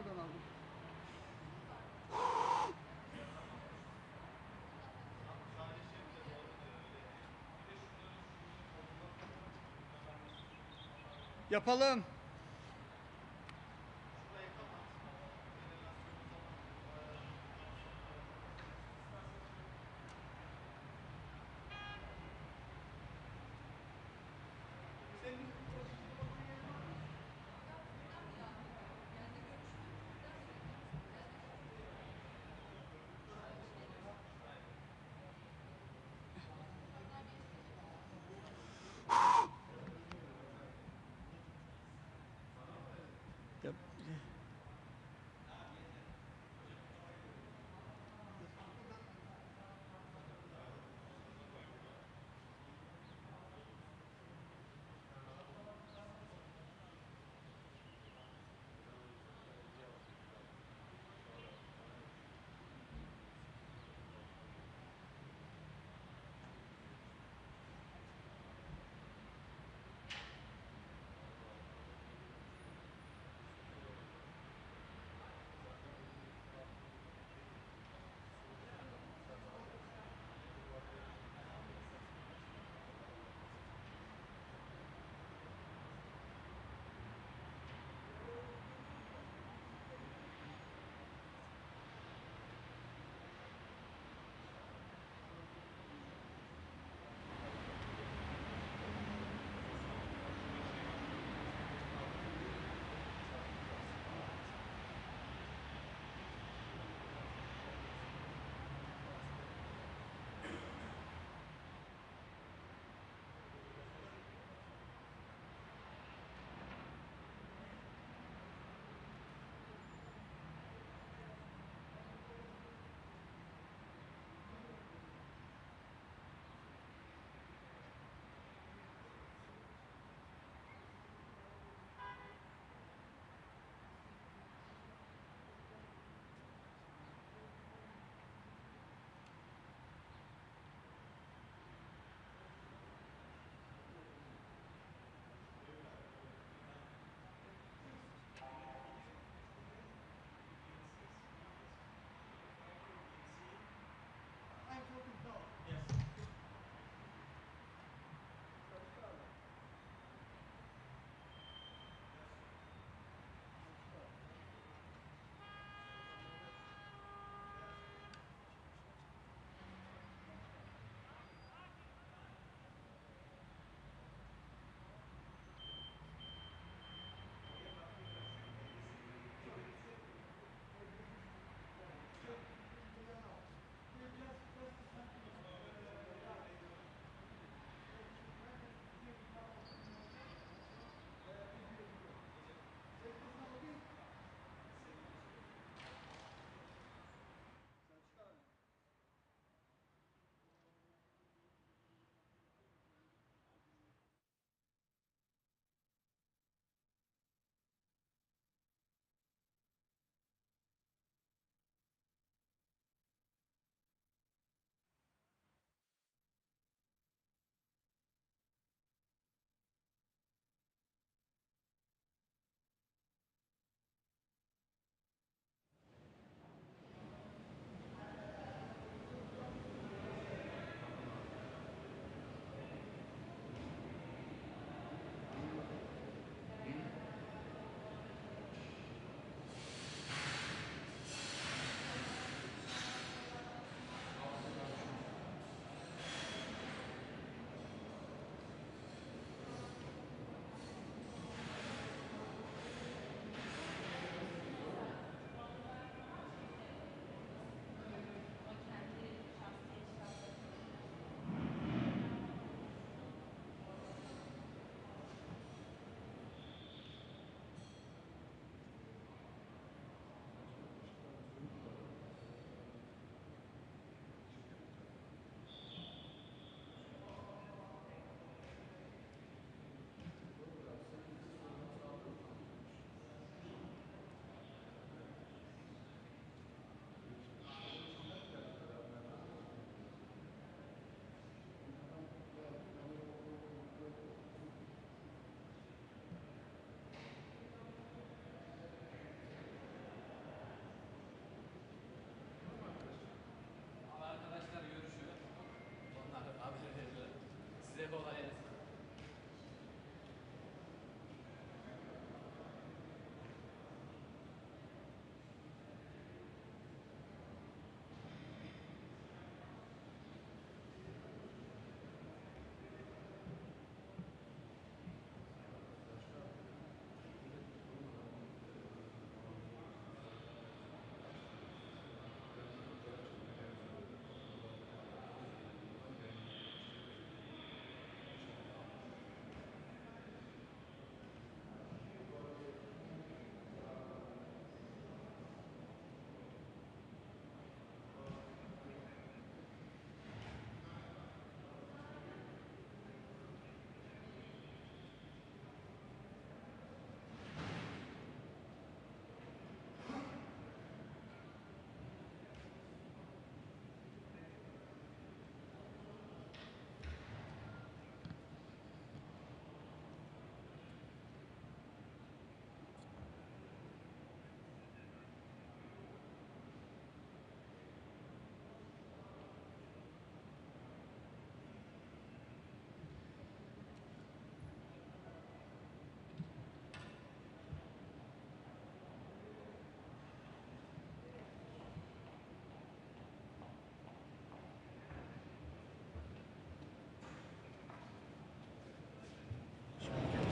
onlardan aldım. Yapalım.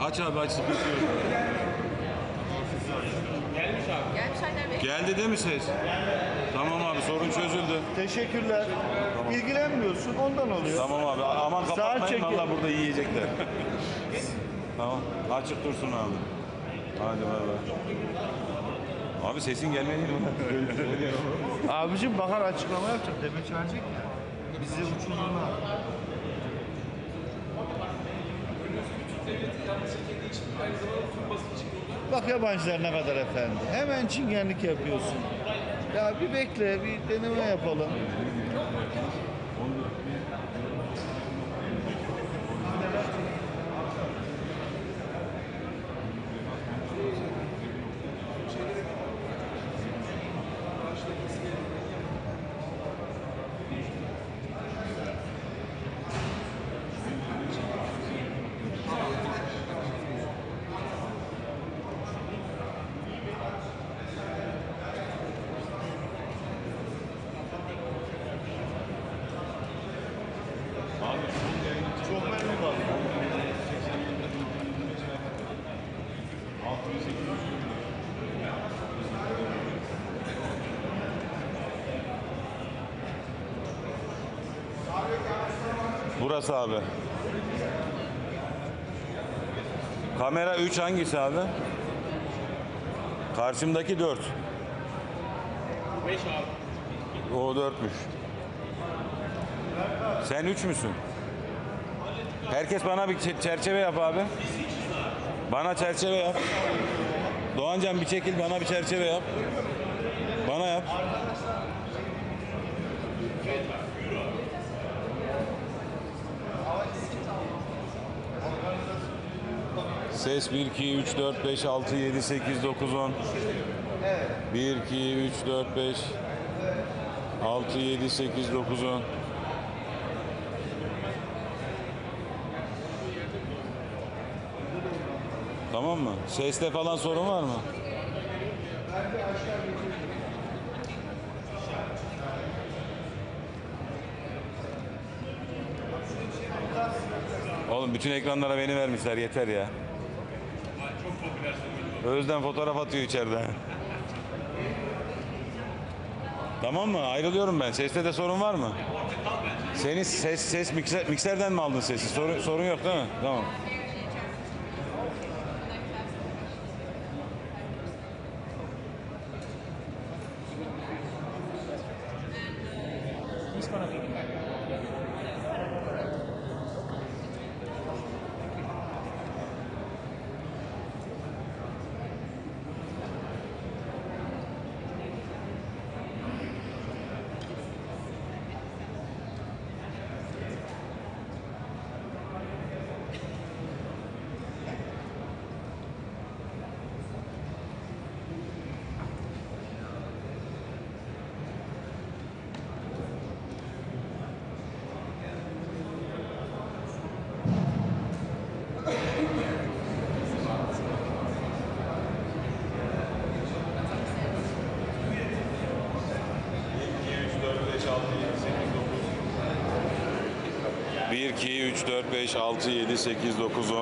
Aç abi aç. Gelmiş abi. Gelmiş Haydar Bey. Geldi değil mi ses? Tamam abi sorun çözüldü. Teşekkürler. Tamam. İlgilenmiyorsun ondan oluyor. Tamam abi aman kapatmayın çekin. valla burada yiyecekler. Tamam açık dursun abi. Hadi bay bay. Abi sesin gelmedi mi? Abicim bakar açıklama yapacak. Demeç verecek ya. Bizi uçurduğuna. Bak yabancılar ne kadar efendi. Hemen çingenlik yapıyorsun. Ya bir bekle, bir deneme yapalım. Çok memnun kaldım. Burası abi. Kamera 3 hangisi abi? Karşımdaki 4. 5 abi. O 4'müş. Sen 3 müsün? Herkes bana bir çerçeve yap abi. Bana çerçeve yap. Doğancan bir çekil bana bir çerçeve yap. Bana yap. Ses 1, 2, 3, 4, 5, 6, 7, 8, 9, 10. 1, 2, 3, 4, 5, 6, 7, 8, 9, 10. Tamam mı? Seste falan sorun var mı? Oğlum bütün ekranlara beni vermişler yeter ya. Çok popülersin. Özden fotoğraf atıyor içeride. Tamam mı? Ayrılıyorum ben. Seste de sorun var mı? Senin ses mikserden mi aldın sesi? Sorun yok değil mi? Tamam. 2, 3, 4, 5, 6, 7, 8,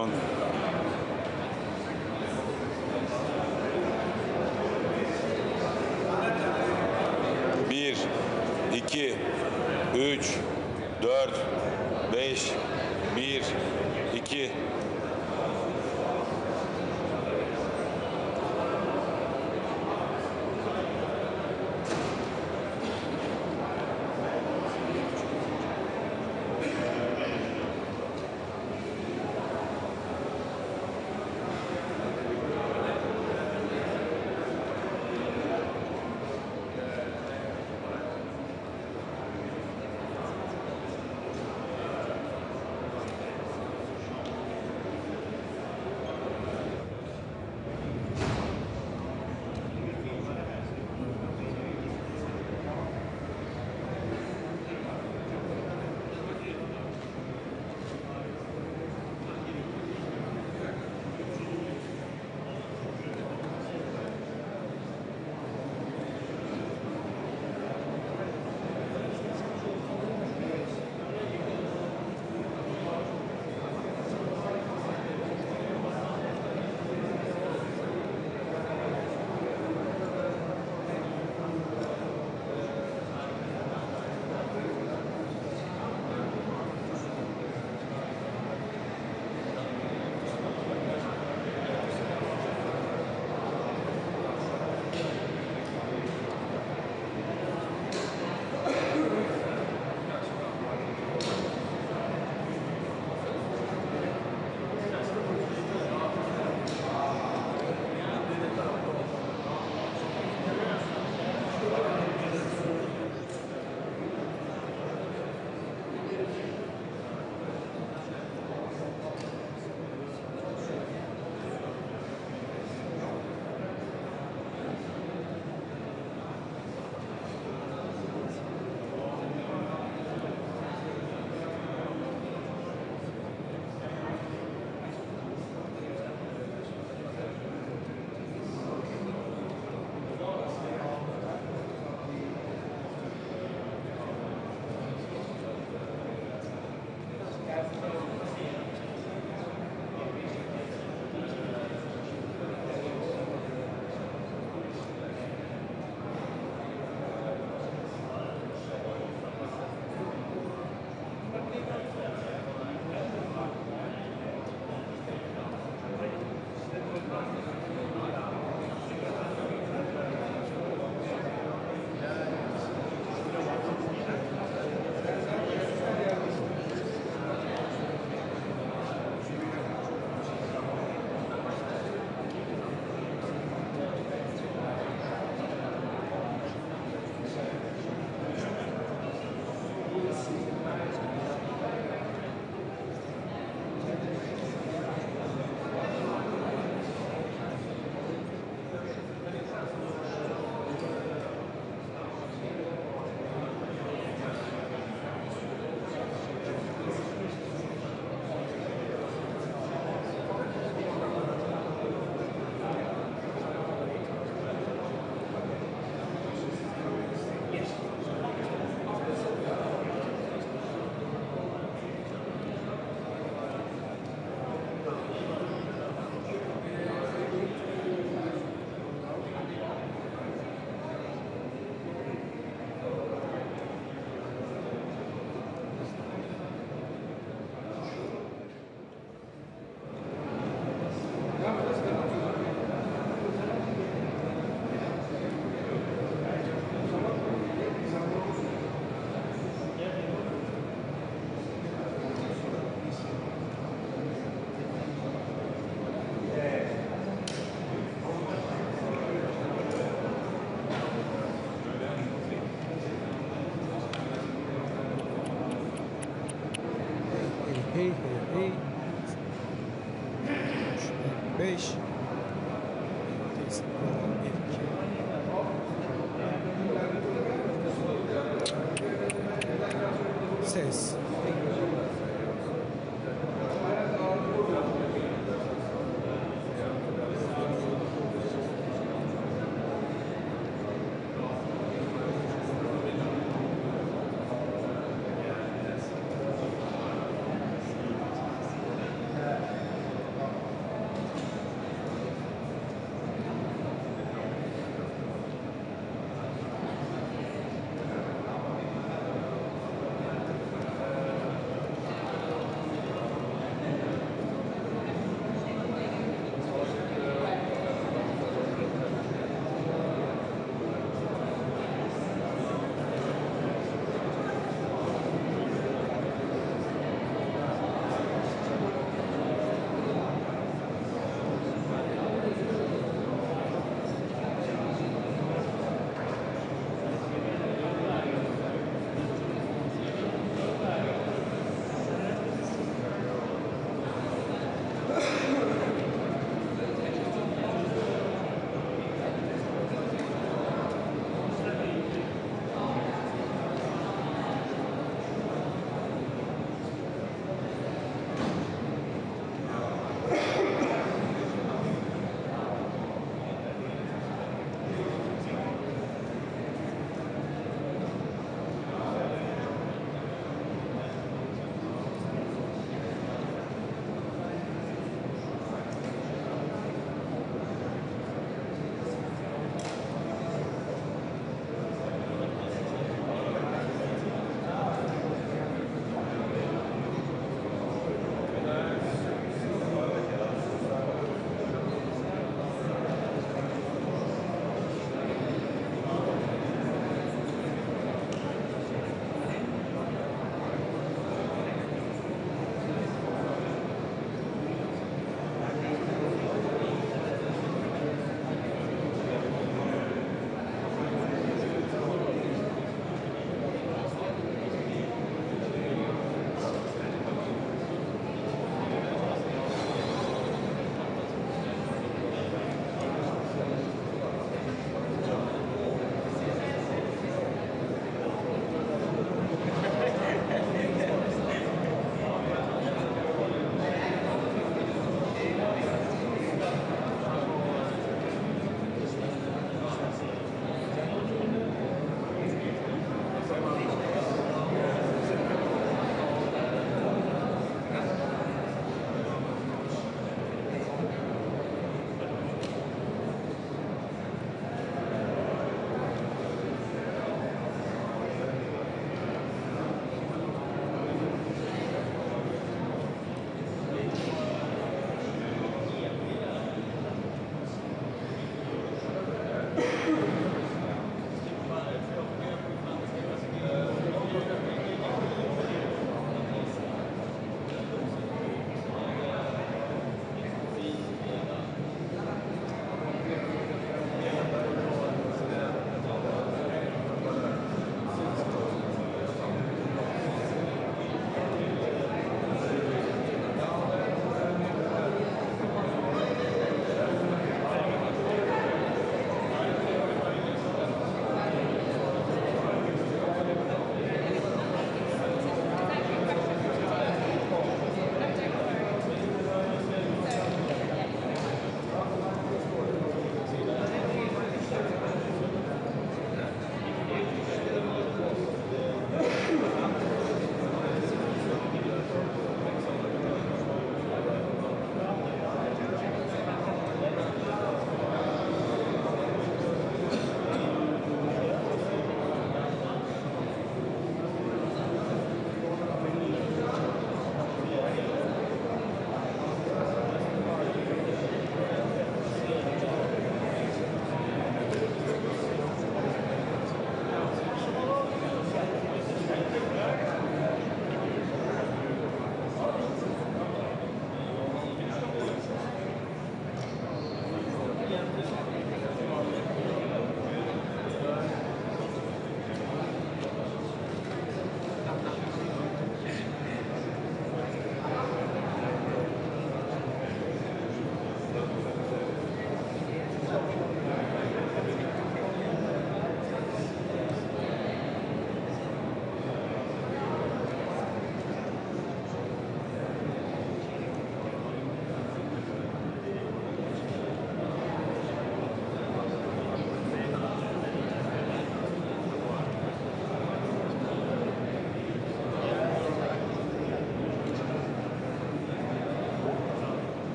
9, 10. 1, 2, 3, 4, 5, 1, 2. Hey, hey, hey. 5. Ses.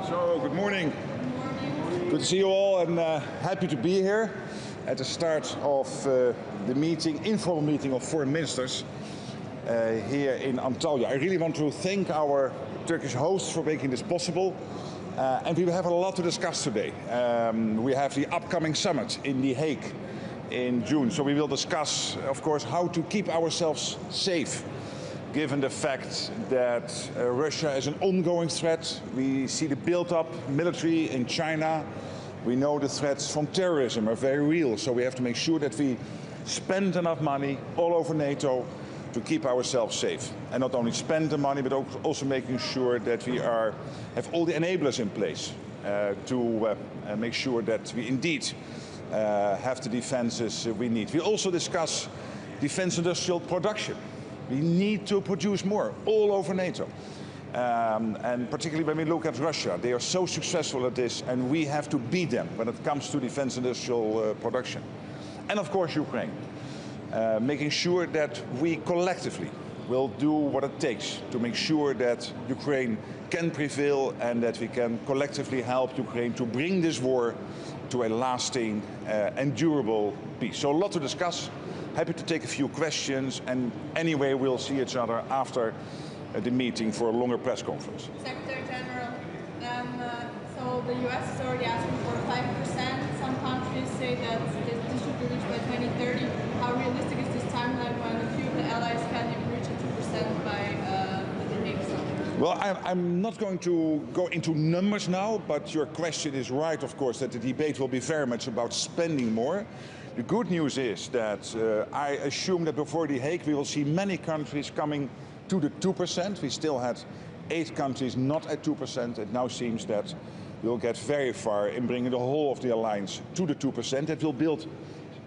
So, good morning. Good to see you all, and happy to be here at the start of the meeting, informal meeting of foreign ministers here in Antalya. I really want to thank our Turkish hosts for making this possible, and we will have a lot to discuss today. We have the upcoming summit in The Hague in June, so we will discuss, of course, how to keep ourselves safe, given the fact that Russia is an ongoing threat. We see the build-up military in China. We know the threats from terrorism are very real, so we have to make sure that we spend enough money all over NATO to keep ourselves safe. And not only spend the money, but also making sure that we have all the enablers in place to make sure that we indeed have the defenses we need. We also discuss defense industrial production. We need to produce more all over NATO. And particularly when we look at Russia, they are so successful at this, and we have to beat them when it comes to defense industrial production. And of course Ukraine, making sure that we collectively will do what it takes to make sure that Ukraine can prevail and that we can collectively help Ukraine to bring this war to a lasting and durable peace. So a lot to discuss. Happy to take a few questions, and anyway, we'll see each other after the meeting for a longer press conference. Secretary General, so the U.S. is already asking for 5%. Some countries say that this should be reached by 2030. How realistic is this timeline when a few of the allies can even reach a 2% by the Hague summit? Well, I'm not going to go into numbers now, but your question is right, of course, that the debate will be very much about spending more. The good news is that I assume that before The Hague we will see many countries coming to the 2%. We still had 8 countries not at 2%. It now seems that we'll get very far in bringing the whole of the alliance to the 2%. It will build,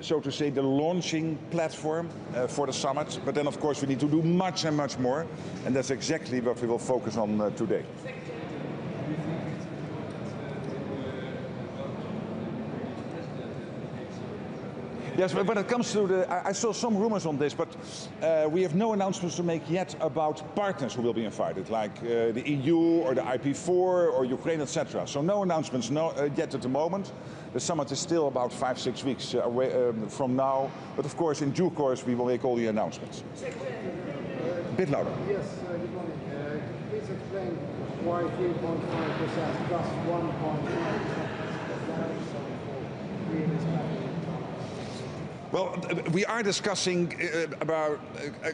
so to say, the launching platform for the summit. But then, of course, we need to do much and much more. And that's exactly what we will focus on today. Yes, but when it comes to I saw some rumors on this, but we have no announcements to make yet about partners who will be invited, like the EU or the IP4 or Ukraine, etc. So no announcements yet at the moment. The summit is still about 5-6 weeks away from now, but of course, in due course, we will make all the announcements. A bit louder. Yes, good morning. Please explain why 3.5% plus 1.5%. Well, we are discussing about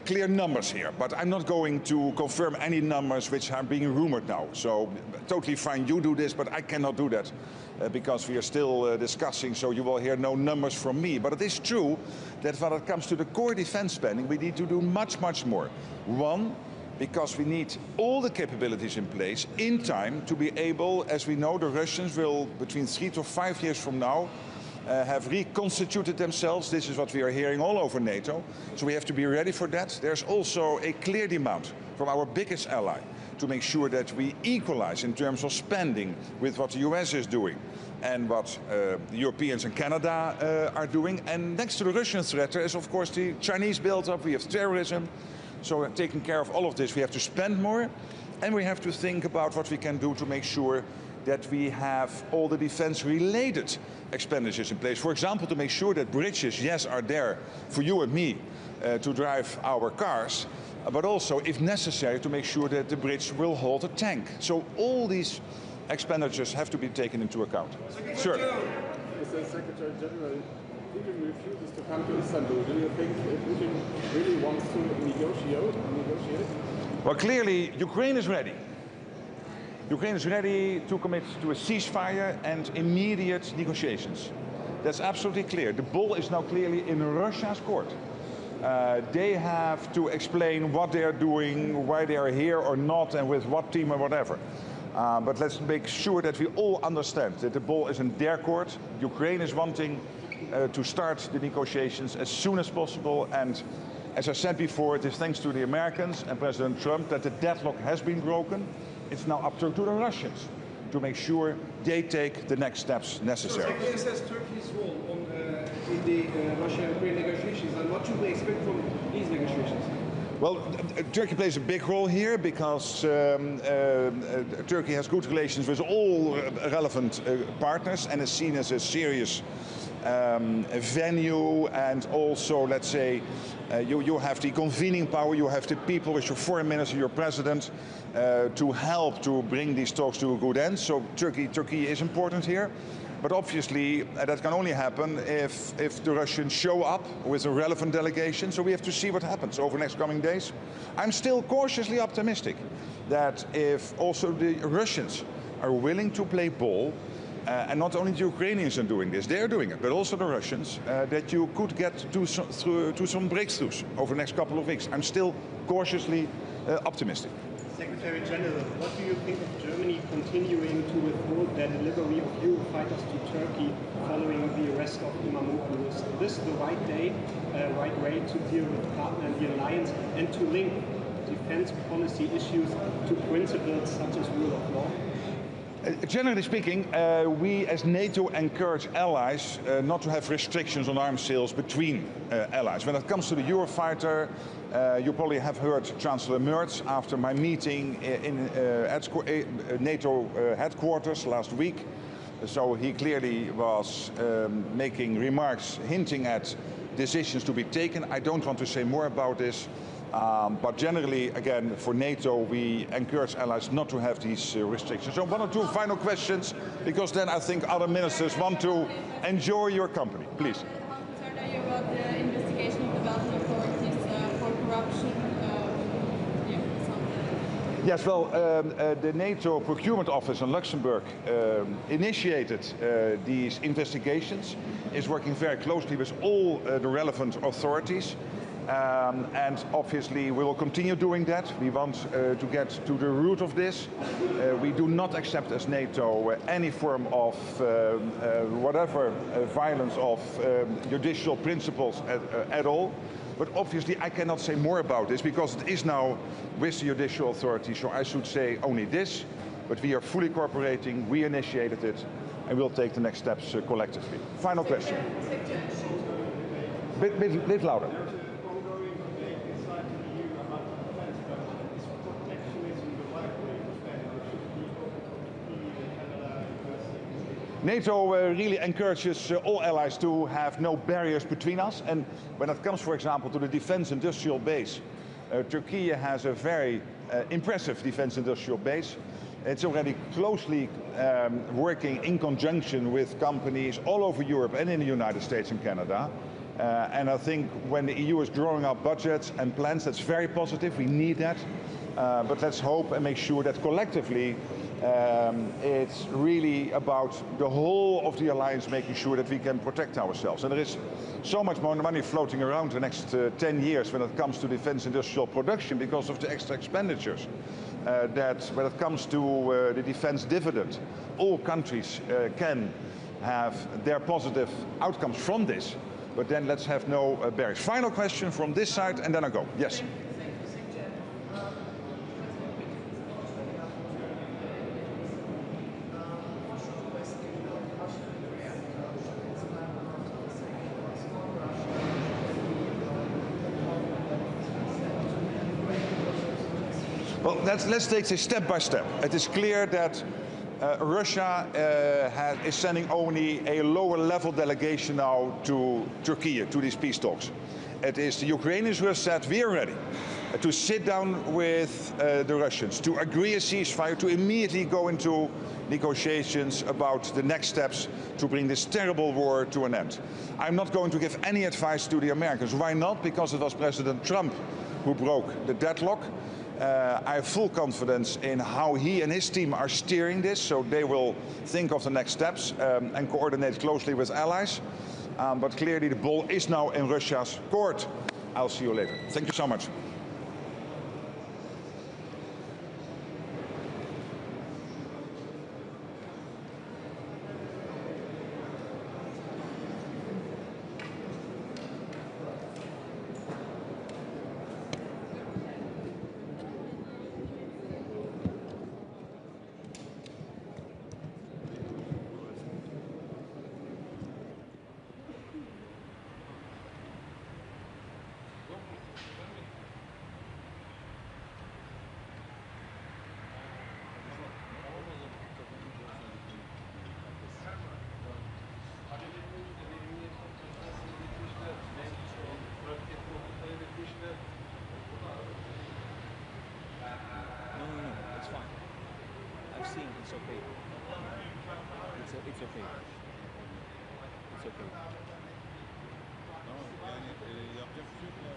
clear numbers here, but I'm not going to confirm any numbers which are being rumored now. So totally fine, you do this, but I cannot do that because we are still discussing, so you will hear no numbers from me. But it is true that when it comes to the core defense spending, we need to do much, much more. One, because we need all the capabilities in place in time to be able, as we know, the Russians will, between 3 to 5 years from now, have reconstituted themselves. This is what we are hearing all over NATO. So we have to be ready for that. There's also a clear demand from our biggest ally to make sure that we equalize in terms of spending with what the US is doing and what the Europeans and Canada are doing. And next to the Russian threat, there is of course the Chinese build-up, we have terrorism. So taking care of all of this, we have to spend more, and we have to think about what we can do to make sure that we have all the defense-related expenditures in place. For example, to make sure that bridges, yes, are there for you and me to drive our cars, but also, if necessary, to make sure that the bridge will hold a tank. So all these expenditures have to be taken into account. Sure. Mr. Secretary General, Putin refuses to come to Istanbul. Do you think Putin really wants to negotiate? Well, clearly, Ukraine is ready. Ukraine is ready to commit to a ceasefire and immediate negotiations. That's absolutely clear. The ball is now clearly in Russia's court. They have to explain what they are doing, why they are here or not, and with what team or whatever. But let's make sure that we all understand that the ball is in their court. Ukraine is wanting to start the negotiations as soon as possible, and as I said before, it is thanks to the Americans and President Trump that the deadlock has been broken. It's now up to the Russians to make sure they take the next steps necessary. So, assess Turkey's role in the Russia-Ukraine negotiations, and what should we expect from these negotiations? Well, Turkey plays a big role here because Turkey has good relations with all relevant partners and is seen as a serious venue, and also, let's say, you have the convening power, you have the people with your foreign minister, your president, to help to bring these talks to a good end. So Turkey is important here. But obviously, that can only happen if the Russians show up with a relevant delegation. So we have to see what happens over the next coming days. I'm still cautiously optimistic that if also the Russians are willing to play ball, and not only the Ukrainians are doing this, they're doing it, but also the Russians, that you could get to some breakthroughs over the next couple of weeks. I'm still cautiously optimistic. Secretary General, what do you think of Germany continuing to withhold their delivery of Eurofighters to Turkey following the arrest of Imamoglu? Is this the right way to deal with the partner and the alliance, and to link defense policy issues to principles such as rule of law? Generally speaking, we as NATO encourage allies not to have restrictions on arms sales between allies. When it comes to the Eurofighter, you probably have heard Chancellor Merz after my meeting at NATO headquarters last week. So he clearly was making remarks hinting at decisions to be taken. I don't want to say more about this. But generally, again, for NATO, we encourage allies not to have these restrictions. So one or two final questions, because then I think other ministers want to enjoy your company. Please. How concerned are you about the investigation of the Belgian authorities for corruption? Yes, well, the NATO procurement office in Luxembourg initiated these investigations, is working very closely with all the relevant authorities. And obviously we will continue doing that. We want to get to the root of this. We do not accept as NATO any form of whatever violence of judicial principles at all. But obviously I cannot say more about this because it is now with the judicial authority, so I should say only this. But we are fully cooperating, we initiated it, and we'll take the next steps collectively. Final question. Bit louder. NATO really encourages all allies to have no barriers between us, and when it comes, for example, to the defense industrial base, Turkey has a very impressive defense industrial base. It's already closely working in conjunction with companies all over Europe and in the United States and Canada. And I think when the EU is drawing up budgets and plans, that's very positive. We need that. But let's hope and make sure that collectively it's really about the whole of the alliance making sure that we can protect ourselves. And there is so much more money floating around the next 10 years when it comes to defense industrial production because of the extra expenditures. That when it comes to the defense dividend, all countries can have their positive outcomes from this. But then let's have no barriers. Final question from this side and then I go. Yes. Well, let's take this step by step. It is clear that Russia is sending only a lower level delegation now to Turkey, to these peace talks. It is the Ukrainians who have said we are ready to sit down with the Russians, to agree a ceasefire, to immediately go into negotiations about the next steps to bring this terrible war to an end. I'm not going to give any advice to the Americans. Why not? Because it was President Trump who broke the deadlock. I have full confidence in how he and his team are steering this, so they will think of the next steps and coordinate closely with allies. But clearly the ball is now in Russia's court. I'll see you later. Thank you so much. seeing, it's okay. It's okay. It's okay. Tamam yani yapacak bir şey yok ya.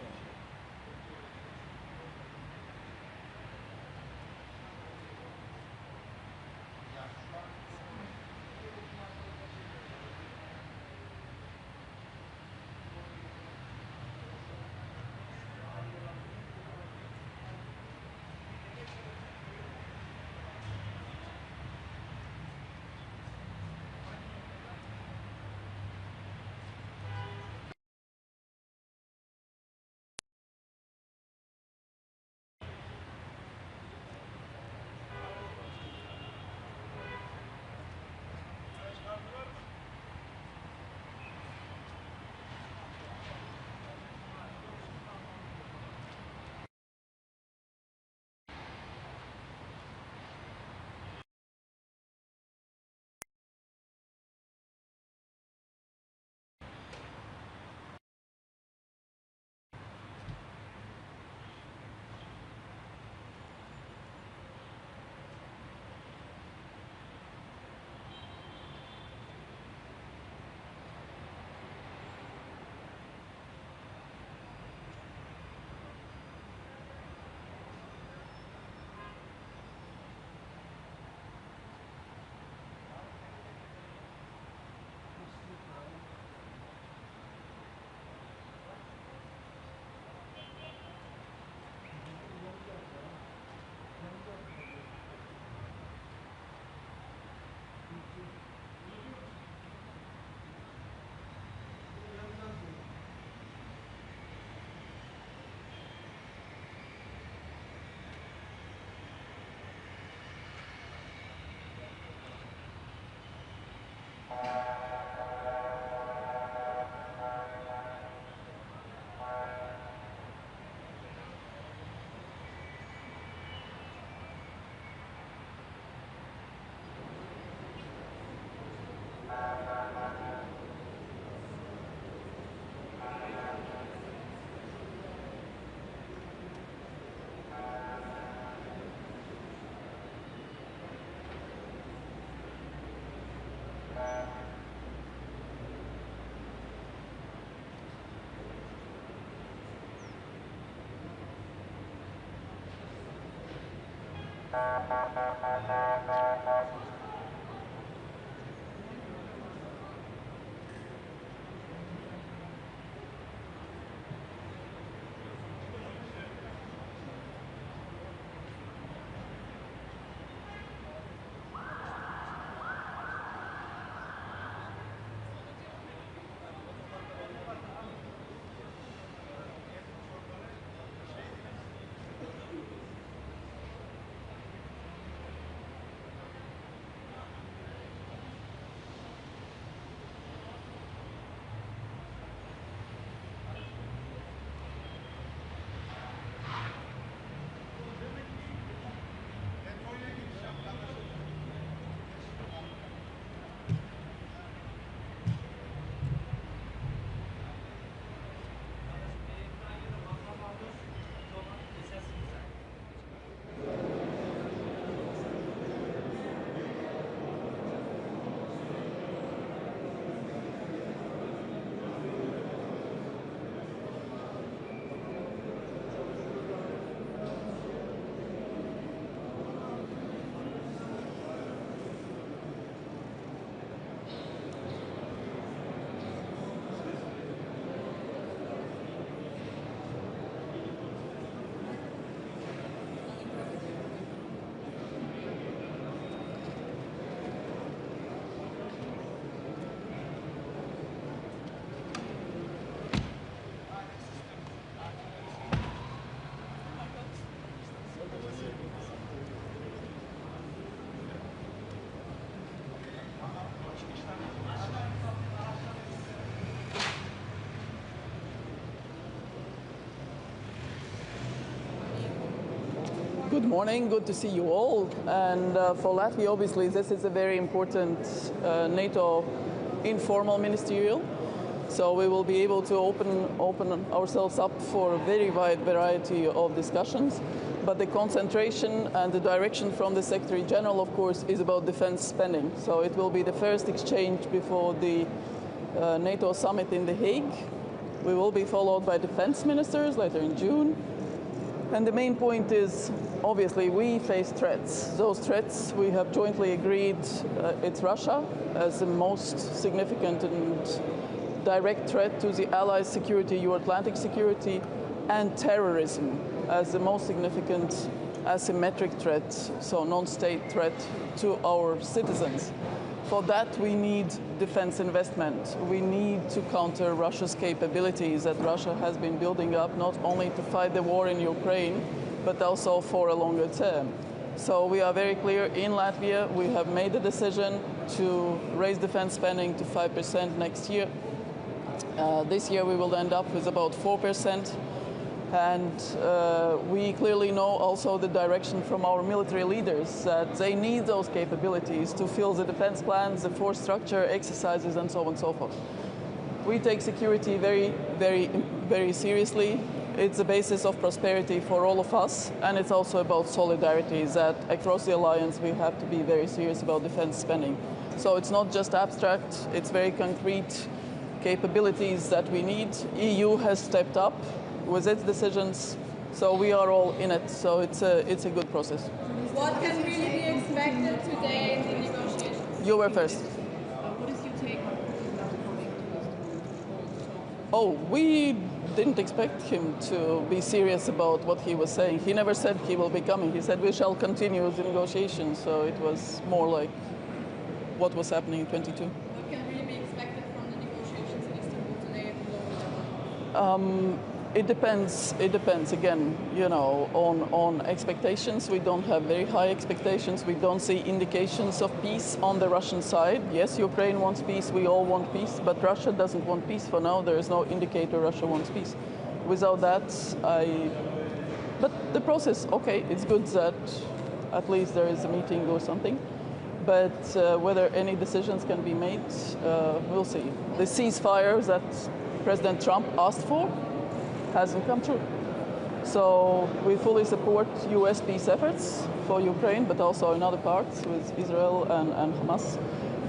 Good morning, good to see you all. And for Latvia, obviously, this is a very important NATO informal ministerial. So we will be able to open ourselves up for a very wide variety of discussions. But the concentration and the direction from the Secretary General, of course, is about defense spending. So it will be the first exchange before the NATO summit in The Hague. We will be followed by defense ministers later in June. And the main point is, obviously, we face threats. Those threats we have jointly agreed, it's Russia as the most significant and direct threat to the Allies' security, Euro-Atlantic security, and terrorism as the most significant asymmetric threat, so non-state threat to our citizens. For that, we need defense investment. We need to counter Russia's capabilities that Russia has been building up, not only to fight the war in Ukraine, but also for a longer term. So we are very clear in Latvia. We have made the decision to raise defense spending to 5% next year. This year we will end up with about 4%. And we clearly know also the direction from our military leaders that they need those capabilities to fill the defense plans, the force structure, exercises, and so on and so forth. We take security very, very, very seriously. It's the basis of prosperity for all of us, and it's also about solidarity that across the alliance we have to be very serious about defense spending. So it's not just abstract, it's very concrete capabilities that we need. EU has stepped up with its decisions, so we are all in it. So it's a good process. What can really be expected today in the negotiations? You were first. What is your take on Oh, we didn't expect him to be serious about what he was saying. He never said he will be coming. He said we shall continue the negotiations. So it was more like what was happening in 22. What can really be expected from the negotiations in Istanbul today at the lower level? It depends. It depends again, you know, on expectations. We don't have very high expectations. We don't see indications of peace on the Russian side. Yes, Ukraine wants peace. We all want peace, but Russia doesn't want peace for now. There is no indicator Russia wants peace. Without that, but the process, okay, it's good that at least there is a meeting or something. But whether any decisions can be made, we'll see. The ceasefire that President Trump asked for hasn't come true. So we fully support US peace efforts for Ukraine, but also in other parts with Israel and Hamas.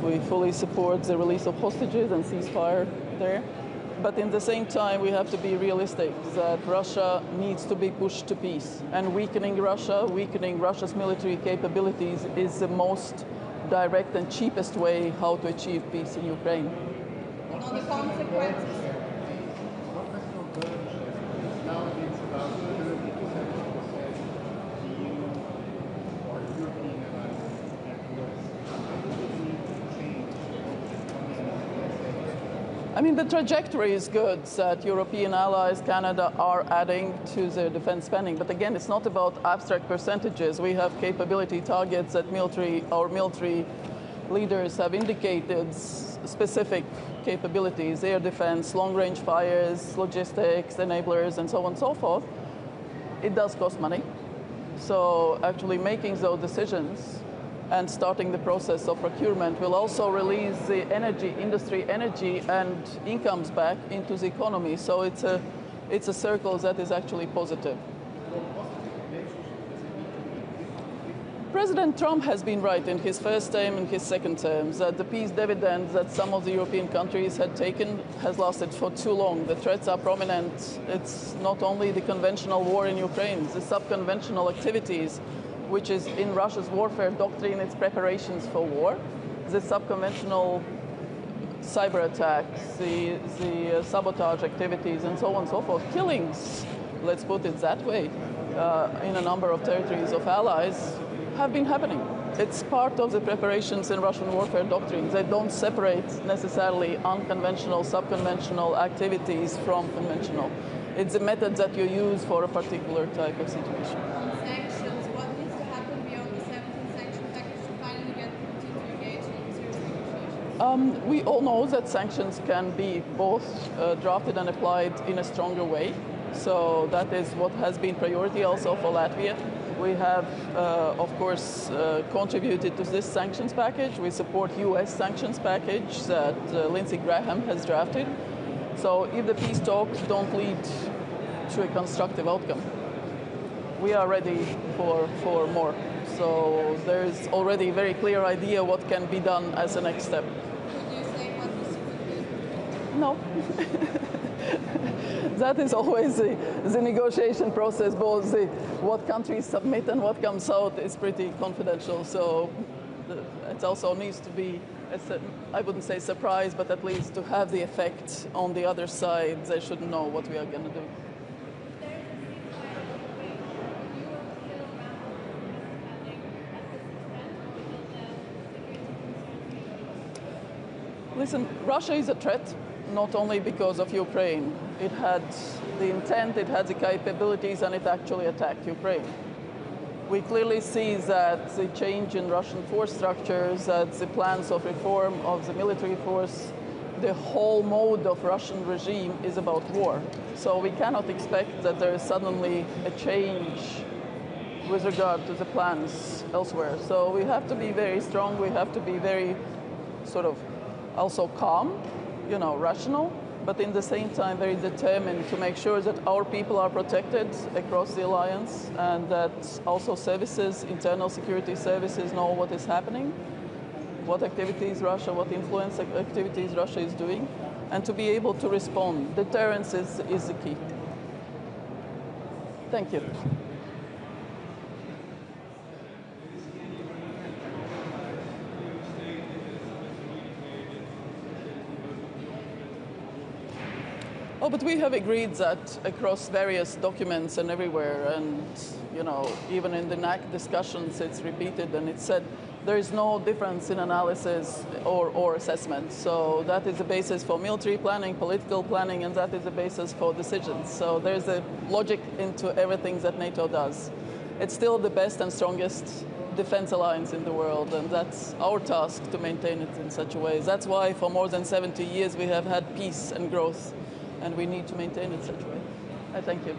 We fully support the release of hostages and ceasefire there. But in the same time, we have to be realistic that Russia needs to be pushed to peace. And weakening Russia's military capabilities is the most direct and cheapest way how to achieve peace in Ukraine. And on the consequences? I mean, the trajectory is good that European allies, Canada, are adding to their defense spending. But again, it's not about abstract percentages. We have capability targets that our military leaders have indicated, specific capabilities, air defense, long-range fires, logistics, enablers, and so on and so forth. It does cost money. So actually making those decisions and starting the process of procurement will also release the industry energy and incomes back into the economy. So it's a circle that is actually positive. President Trump has been right in his first term and his second term that the peace dividend that some of the European countries had taken has lasted for too long. The threats are prominent. It's not only the conventional war in Ukraine, the sub-conventional activities, which is in Russia's warfare doctrine, its preparations for war, the sub-conventional cyber attacks, the sabotage activities, and so on and so forth, killings, let's put it that way, in a number of territories of allies, have been happening. It's part of the preparations in Russian warfare doctrine. They don't separate necessarily unconventional, sub-conventional activities from conventional. It's a method that you use for a particular type of situation. On sanctions, what needs to happen beyond the 17th sanction package to finally get Putin to engage in serious negotiations? We all know that sanctions can be both drafted and applied in a stronger way. So that is what has been priority also for Latvia. We have, of course, contributed to this sanctions package. We support US sanctions package that Lindsey Graham has drafted. So if the peace talks don't lead to a constructive outcome, we are ready for more. So there's already a very clear idea what can be done as a next step. Could you say what this could be? No. That is always the negotiation process, both what countries submit and what comes out is pretty confidential. So it also needs to be, I wouldn't say surprise, but at least to have the effect on the other side. They should know what we are going to do. Listen, Russia is a threat, not only because of Ukraine. It had the intent, it had the capabilities, and it actually attacked Ukraine. We clearly see that the change in Russian force structures, that the plans of reform of the military force, the whole mode of Russian regime is about war. So we cannot expect that there is suddenly a change with regard to the plans elsewhere. So we have to be very strong, we have to be very sort of also calm, rational, but in the same time very determined to make sure that our people are protected across the alliance and that also services, internal security services know what is happening, what activities Russia, what influence activities Russia is doing, and to be able to respond. Deterrence is the key. Thank you. Oh, but we have agreed that across various documents and everywhere, and even in the NAC discussions, it's repeated and it's said there is no difference in analysis or assessment. So that is the basis for military planning, political planning, and that is the basis for decisions. So there's a logic into everything that NATO does. It's still the best and strongest defense alliance in the world, and that's our task to maintain it in such a way. That's why for more than 70 years we have had peace and growth, and we need to maintain it such a way. I thank you.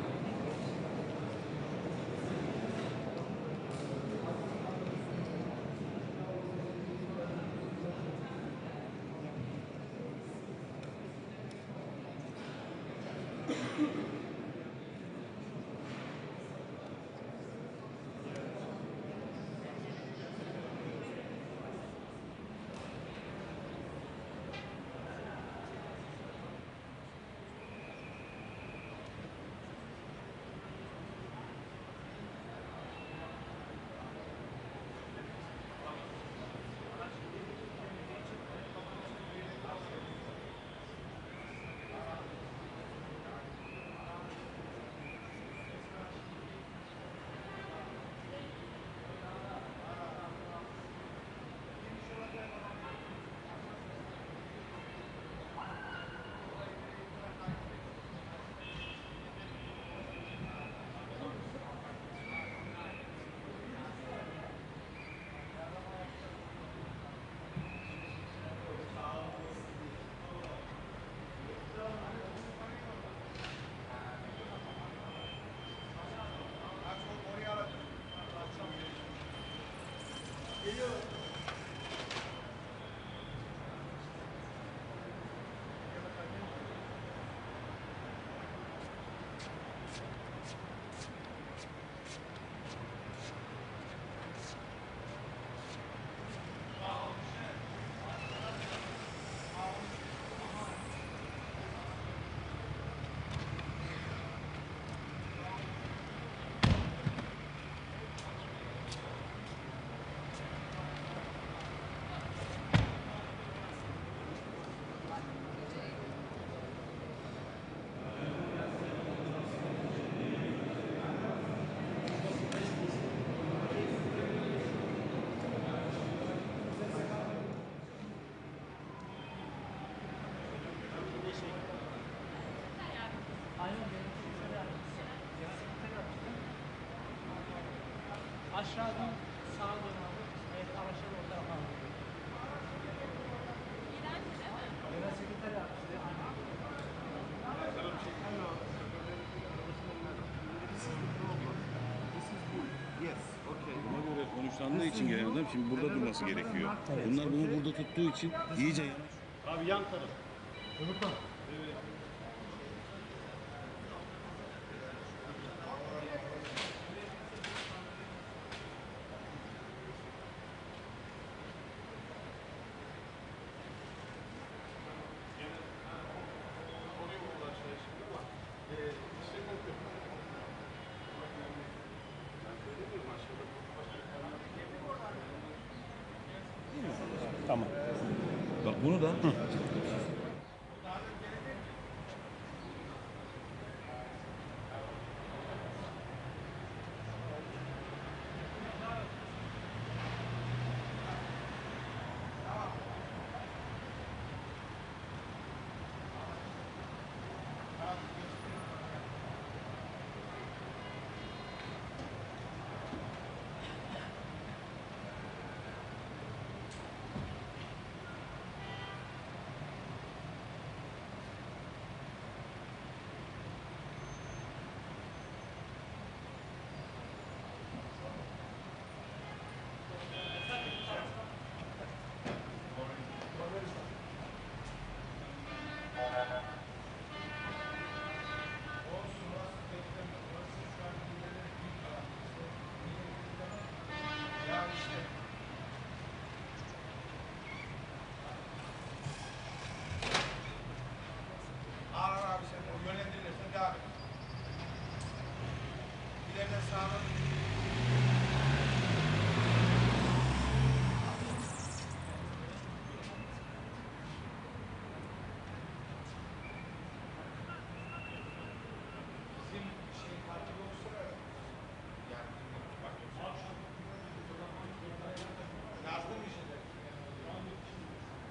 Aşağıdan sağa dön abi. Evet, araçları o tarafa al. Genel sekreter yaptı. Buna göre konuşlandığı için gelen adam şimdi burada durması gerekiyor. Bunlar bunu burada tuttuğu için iyice yanlış. Abi yan taraf. Öbür taraf. Bak bunu da.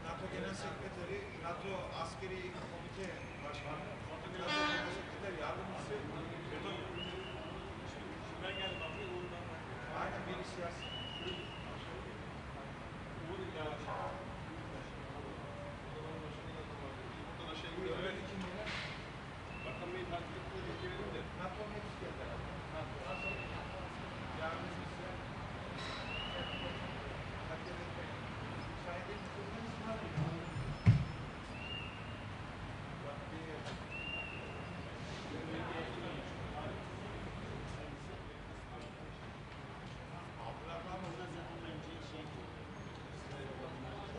NATO Genel Sekreteri, NATO Askeri Komite Başkanı, NATO Genel Sekreteri Yardımcısı. Ben geldim abi, Uğur'dan. Aynen, biri siyasi. Uğur Yavaş. Burada da şey gibi, öyle kim ya? Bakan Bey'in hakikaten de gelelim de. NATO'nun hepsi geldi. NATO. Yardımcısı.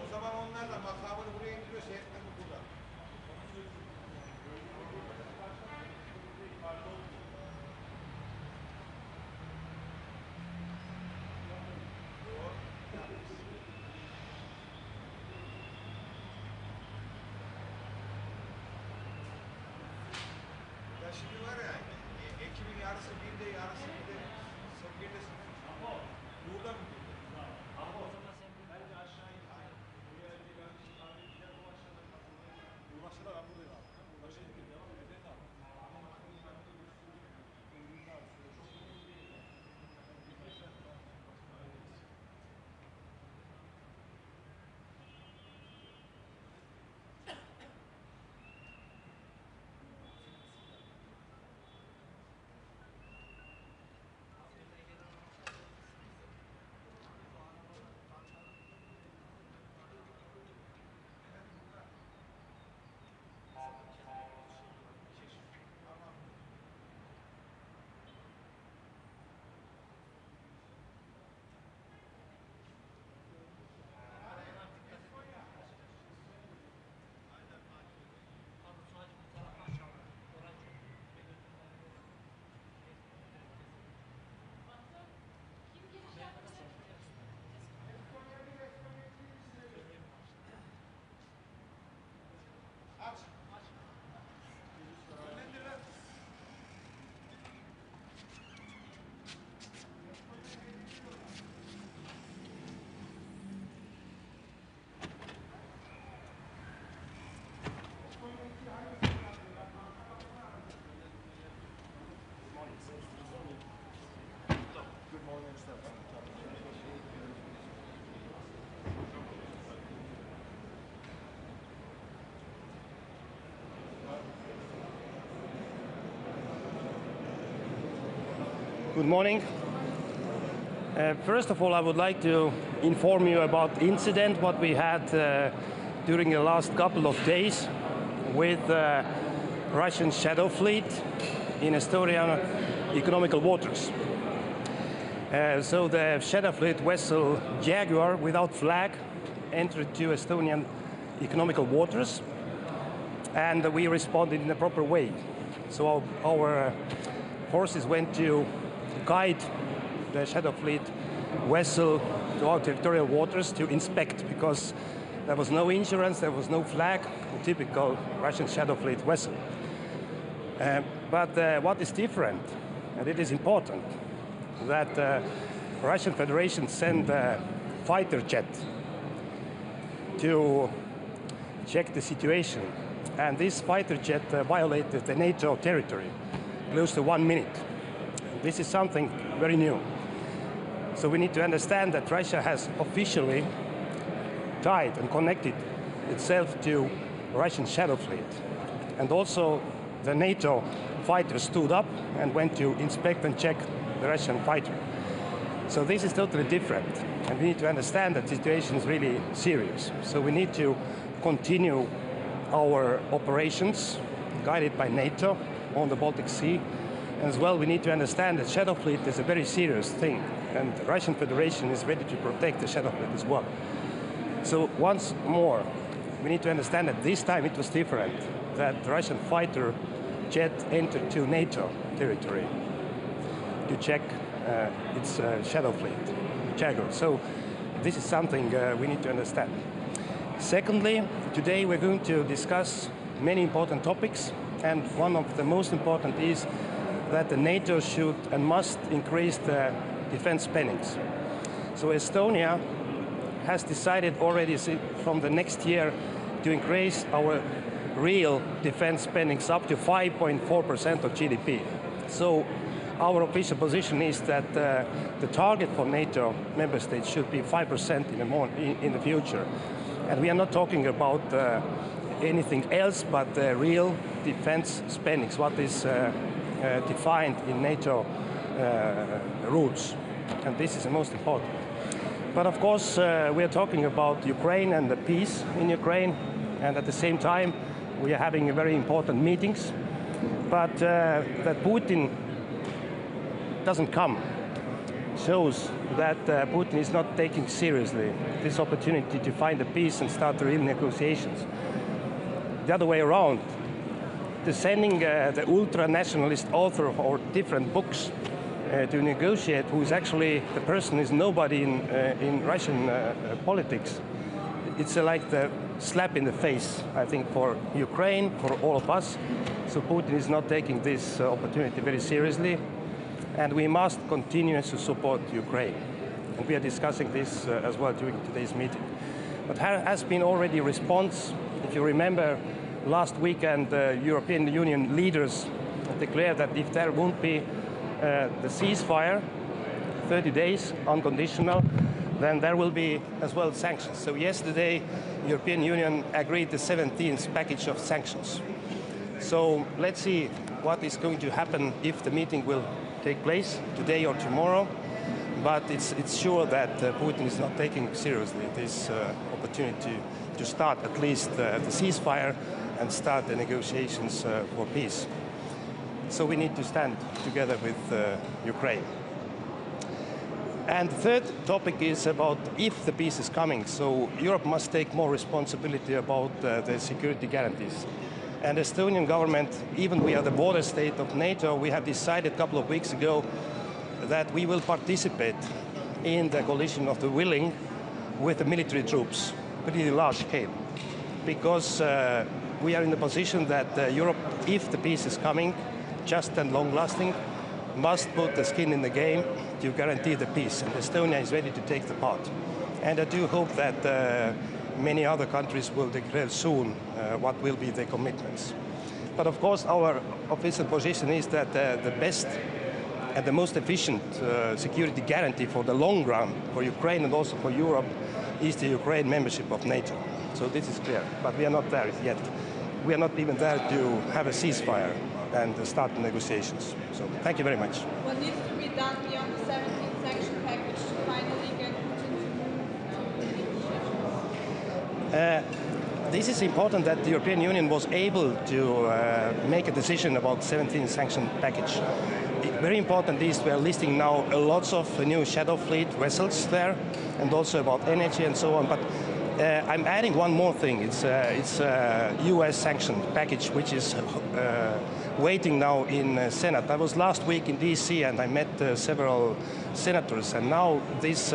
O zaman onlar da makamını buraya indiriyor, seyretmek burada. Ya şimdi var ya, ekibin yarısı birde, yarısı birde, sen birdesin. Burada mı? Bence aşağı in. Buraya bir yanlış abi, gider bu aşağıda kalsın. Ulaşıda ben buradayım abi. Ulaşıda bir devam edelim abi. Good morning. First of all, I would like to inform you about the incident what we had during the last couple of days with Russian shadow fleet in Estonian economical waters. So the shadow fleet vessel Jaguar without flag entered to Estonian economical waters, and we responded in a proper way. So our forces went to guide the shadow fleet vessel to our territorial waters to inspect, because There was no insurance, there was no flag, a typical Russian Shadow Fleet vessel. But what is different, and it is important, that Russian Federation sent a fighter jet to check the situation. And this fighter jet violated the NATO territory, close to 1 minute. This is something very new. So we need to understand that Russia has officially tied and connected itself to Russian Shadow Fleet. And also the NATO fighter stood up and went to inspect and check the Russian fighter. So this is totally different. And we need to understand that the situation is really serious. So we need to continue our operations guided by NATO on the Baltic Sea. As well, we need to understand that Shadow Fleet is a very serious thing, and the Russian Federation is ready to protect the Shadow Fleet as well. So once more, we need to understand that this time it was different, that the Russian fighter jet entered to NATO territory to check its Shadow Fleet, Chagos. So this is something we need to understand. Secondly, today we're going to discuss many important topics, and one of the most important is that the NATO should and must increase the defense spendings. So Estonia has decided already from the next year to increase our real defense spendings up to 5.4% of GDP. So our official position is that the target for NATO member states should be 5% in the future. And we are not talking about anything else but the real defense spendings, what is defined in NATO rules, and this is the most important. But of course, we are talking about Ukraine and the peace in Ukraine, and at the same time, we are having very important meetings. But that Putin doesn't come shows that Putin is not taking seriously this opportunity to find a peace and start the real negotiations. The other way around, to sending the ultra-nationalist author of our different books to negotiate, who is actually the person is nobody in Russian politics. It's like the slap in the face, I think, for Ukraine, for all of us. So Putin is not taking this opportunity very seriously, and we must continue to support Ukraine. And we are discussing this as well during today's meeting. But there has been already a response. If you remember, last weekend, the European Union leaders declared that if there won't be the ceasefire, 30 days, unconditional, then there will be as well sanctions. So yesterday, the European Union agreed the 17th package of sanctions. So let's see what is going to happen if the meeting will take place today or tomorrow. But it's sure that Putin is not taking seriously this opportunity to start at least the ceasefire and start the negotiations for peace. So we need to stand together with Ukraine. And the third topic is about if the peace is coming. So Europe must take more responsibility about the security guarantees. And the Estonian government, even we are the border state of NATO, we have decided a couple of weeks ago that we will participate in the coalition of the willing with the military troops, pretty large scale. Because we are in the position that Europe, if the peace is coming, just and long-lasting, must put the skin in the game to guarantee the peace. And Estonia is ready to take the part. And I do hope that many other countries will declare soon what will be their commitments. But of course, our official position is that the best and the most efficient security guarantee for the long run for Ukraine and also for Europe is the Ukraine membership of NATO. So this is clear, but we are not there yet. We are not even there to have a ceasefire and start the negotiations. So thank you very much. What needs to be done beyond the 17th sanction package to finally get Putin to negotiations? This is important that the European Union was able to make a decision about the 17th sanction package. Very important is we are listing now lots of new Shadow Fleet vessels there, and also about energy and so on. But I'm adding one more thing. It's a U.S. sanction package which is waiting now in Senate. I was last week in D.C. and I met several senators, and now this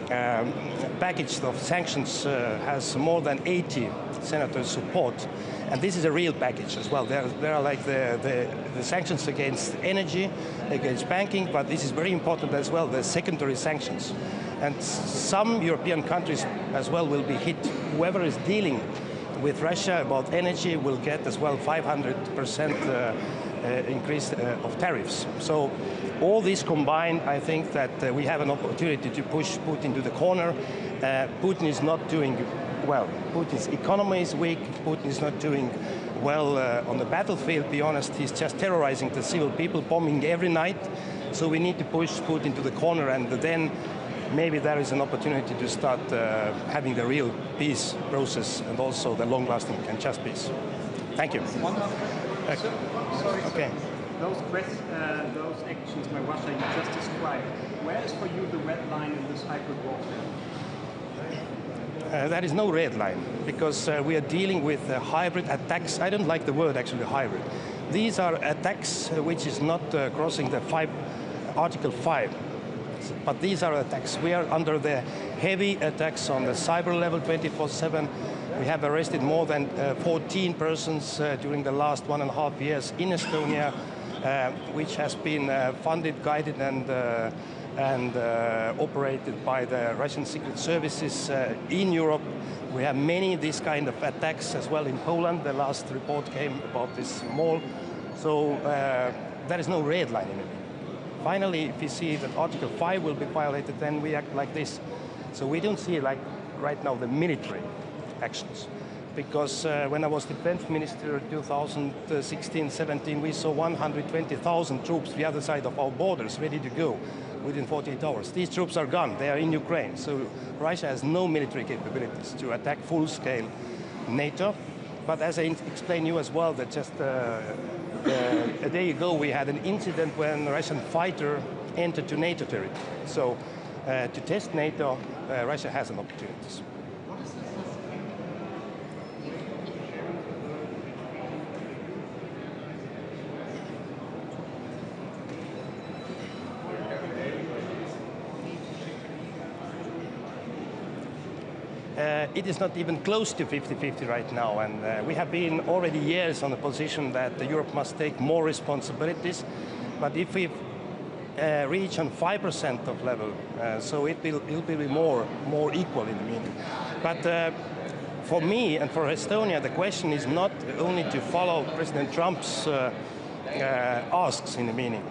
package of sanctions has more than 80 senators' support. And this is a real package as well. There are like the sanctions against energy, against banking, but this is very important as well, the secondary sanctions. And some European countries as well will be hit. Whoever is dealing with Russia about energy will get as well 500% increase of tariffs. So all this combined, I think that we have an opportunity to push Putin to the corner. Putin is not doing well. Putin's economy is weak. Putin is not doing well on the battlefield, to be honest. He's just terrorizing the civil people, bombing every night. So we need to push Putin to the corner, and then maybe there is an opportunity to start having the real peace process and also the long-lasting and just peace. Thank you. Sorry, okay. Those actions by Russia you just described, where is for you the red line in this hybrid warfare? There is no red line, because we are dealing with hybrid attacks. I don't like the word actually hybrid. These are attacks which is not crossing the Article 5. But these are attacks. We are under the heavy attacks on the cyber level 24/7. We have arrested more than 14 persons during the last 1.5 years in Estonia, which has been funded, guided, and operated by the Russian secret services in Europe. We have many of these kind of attacks as well in Poland. The last report came about this mall. So there is no red line in it. Finally, if you see that Article 5 will be violated, then we act like this. So we don't see, like right now, the military actions. Because when I was defense minister in 2016-17, we saw 120,000 troops the other side of our borders ready to go within 48 hours. These troops are gone. They are in Ukraine. So Russia has no military capabilities to attack full-scale NATO. But as I explained you as well, that just a day ago we had an incident when a Russian fighter entered to NATO territory. So to test NATO, Russia has an opportunity. It is not even close to 50-50 right now, and we have been already years on the position that Europe must take more responsibilities. But if we reach on 5% of level, so it will be more equal in the meaning. But for me and for Estonia, the question is not only to follow President Trump's asks in the meaning.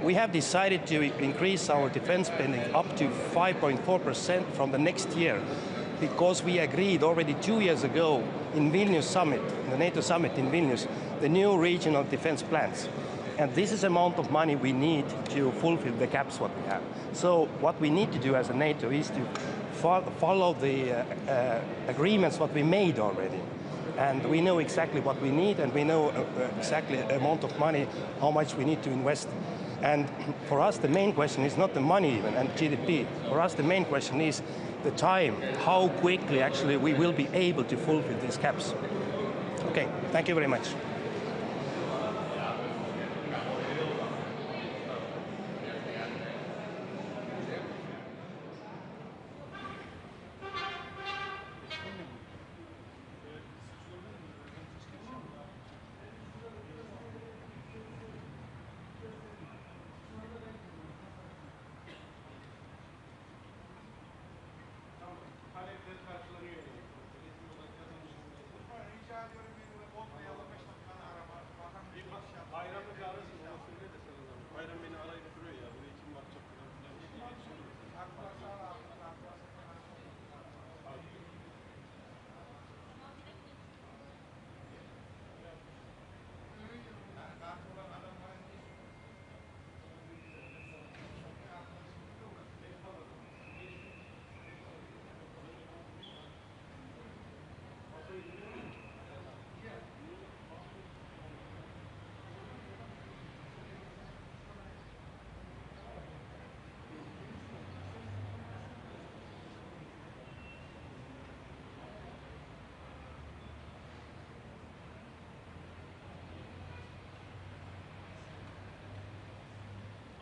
We have decided to increase our defense spending up to 5.4% from the next year, because we agreed already 2 years ago in Vilnius summit, the NATO summit in Vilnius, the new regional defense plans. And this is the amount of money we need to fulfill the gaps what we have. So what we need to do as a NATO is to follow the agreements what we made already. And we know exactly what we need, and we know exactly the amount of money, how much we need to invest. And for us, the main question is not the money even, and GDP. For us, the main question is the time, how quickly actually we will be able to fulfill these caps. Okay, thank you very much.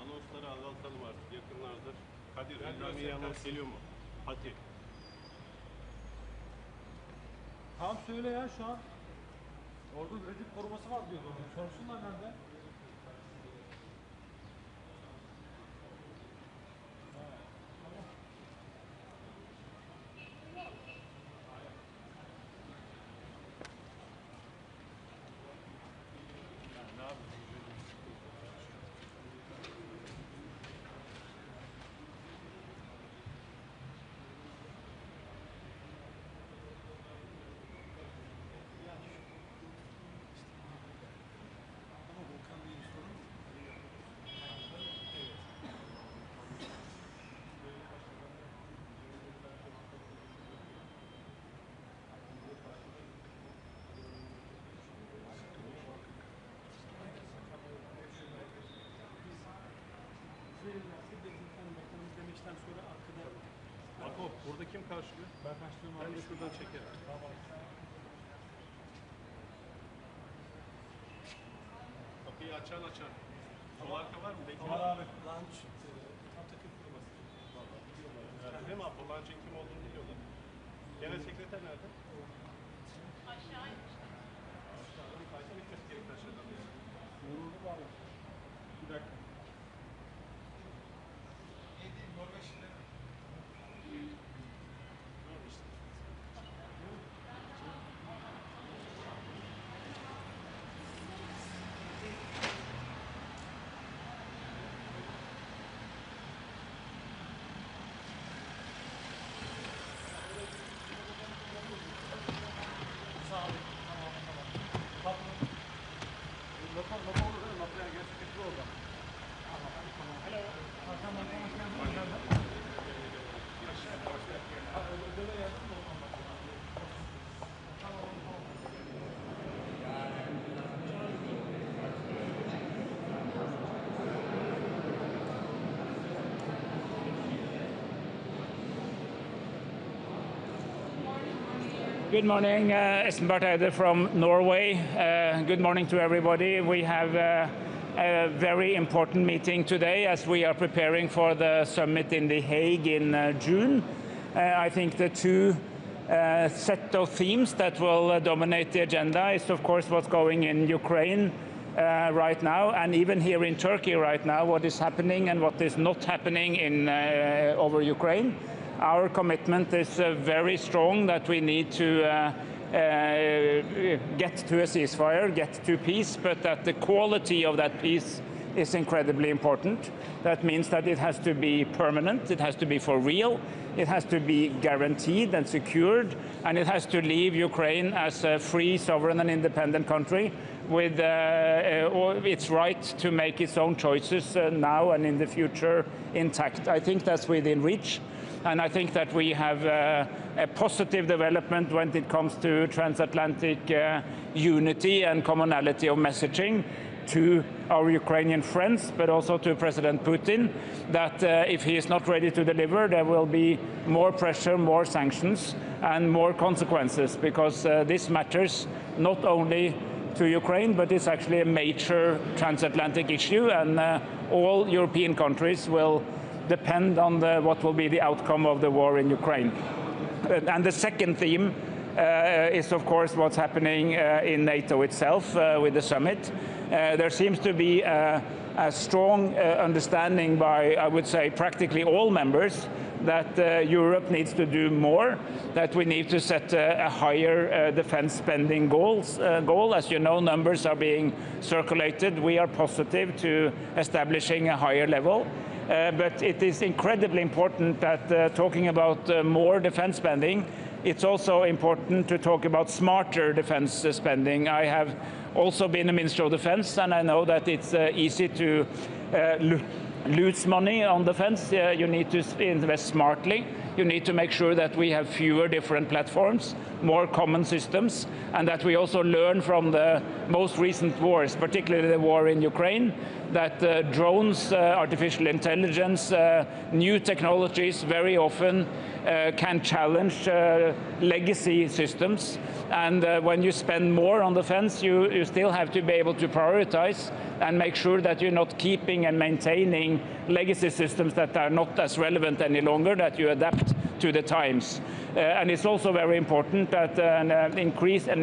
Anonsları azaltalım artık yakınlardır. Kadir, Ünlamiye anons geliyor mu? Hadi. Tamam söyle ya şu an. Orada üretim koruması var diyordu. Sorsunlar nerede? Demişten sonra arkada. Bak o, burada kim karşılıyor? Ben karşılıyorum. Ben de şuradan çekerim. Kapıyı açan. Sol arka var mı? Bekliyor. Var abi. Lunch. Tam takım kurması. Değil mi abi? O lunch'ın kim olduğunu biliyorlar. Genel sekreter nerede? Aşağı inmişler. Aşağıdan kaysa gitmesi gerek aşağıdan. Vuruldu var. Bir dakika. Good morning, Espen Barth Eide from Norway. Good morning to everybody. We have a very important meeting today as we are preparing for the summit in The Hague in June. I think the two set of themes that will dominate the agenda is, of course, what's going in Ukraine right now, and even here in Turkey right now, what is happening and what is not happening in over Ukraine. Our commitment is very strong that we need to get to a ceasefire, get to peace, but that the quality of that peace is incredibly important. That means that it has to be permanent, it has to be for real, it has to be guaranteed and secured, and it has to leave Ukraine as a free, sovereign and independent country with its right to make its own choices now and in the future intact. I think that's within reach. And I think that we have a positive development when it comes to transatlantic unity and commonality of messaging to our Ukrainian friends, but also to President Putin, that if he is not ready to deliver, there will be more pressure, more sanctions, and more consequences, because this matters not only to Ukraine, but it's actually a major transatlantic issue, and all European countries will depend on what will be the outcome of the war in Ukraine. And the second theme is, of course, what's happening in NATO itself with the summit. There seems to be a strong understanding by, I would say, practically all members that Europe needs to do more, that we need to set a higher defense spending goal. As you know, numbers are being circulated. We are positive to establishing a higher level. But it is incredibly important that talking about more defense spending, it's also important to talk about smarter defense spending. I have also been a Minister of Defense, and I know that it's easy to lose money on defense. You need to invest smartly. You need to make sure that we have fewer different platforms, more common systems, and that we also learn from the most recent wars, particularly the war in Ukraine, that drones, artificial intelligence, new technologies very often can challenge legacy systems. And when you spend more on defense, you still have to be able to prioritize and make sure that you're not keeping and maintaining legacy systems that are not as relevant any longer, that you adapt to the times. And it's also very important that an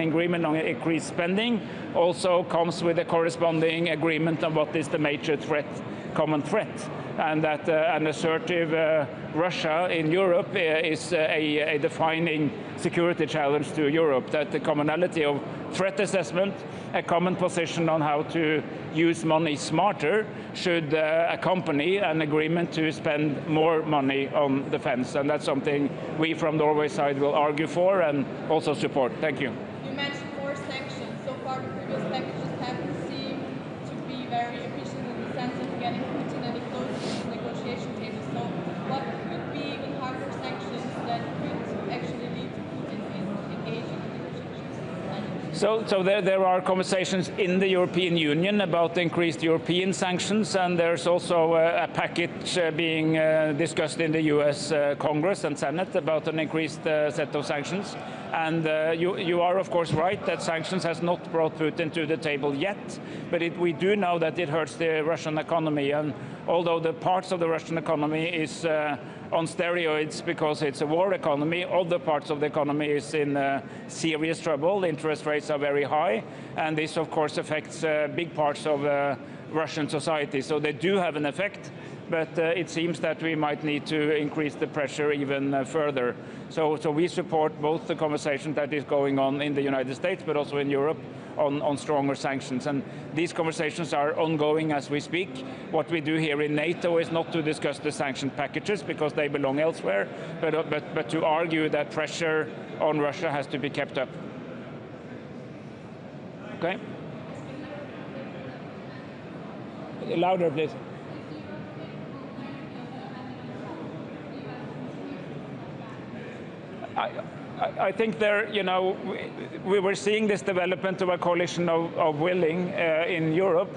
agreement on increased spending also comes with a corresponding agreement on what is the major threat, common threat. And that an assertive Russia in Europe is a defining security challenge to Europe, that the commonality of threat assessment, a common position on how to use money smarter should accompany an agreement to spend more money on defense. And that's something we from Norway's side will argue for and also support. Thank you. You mentioned 4 sanctions. So far the previous packages haven't seemed to be very efficient in the sense of getting Putin any closer to the negotiation table. So what could be even harder sanctions that could actually lead to Putin engaging in negotiations? So there are conversations in the European Union about increased European sanctions, and there's also a package being discussed in the US Congress and Senate about an increased set of sanctions. And you are, of course, right that sanctions has not brought Putin to the table yet, but we do know that it hurts the Russian economy. And although the parts of the Russian economy is on steroids because it's a war economy, other parts of the economy is in serious trouble. Interest rates are very high, and this, of course, affects big parts of Russian society. So they do have an effect, but it seems that we might need to increase the pressure even further. So we support both the conversation that is going on in the United States, but also in Europe, on stronger sanctions. And these conversations are ongoing as we speak. What we do here in NATO is not to discuss the sanction packages because they belong elsewhere, but to argue that pressure on Russia has to be kept up. Okay? Louder, please. I think there, you know, we were seeing this development of a coalition of willing in Europe,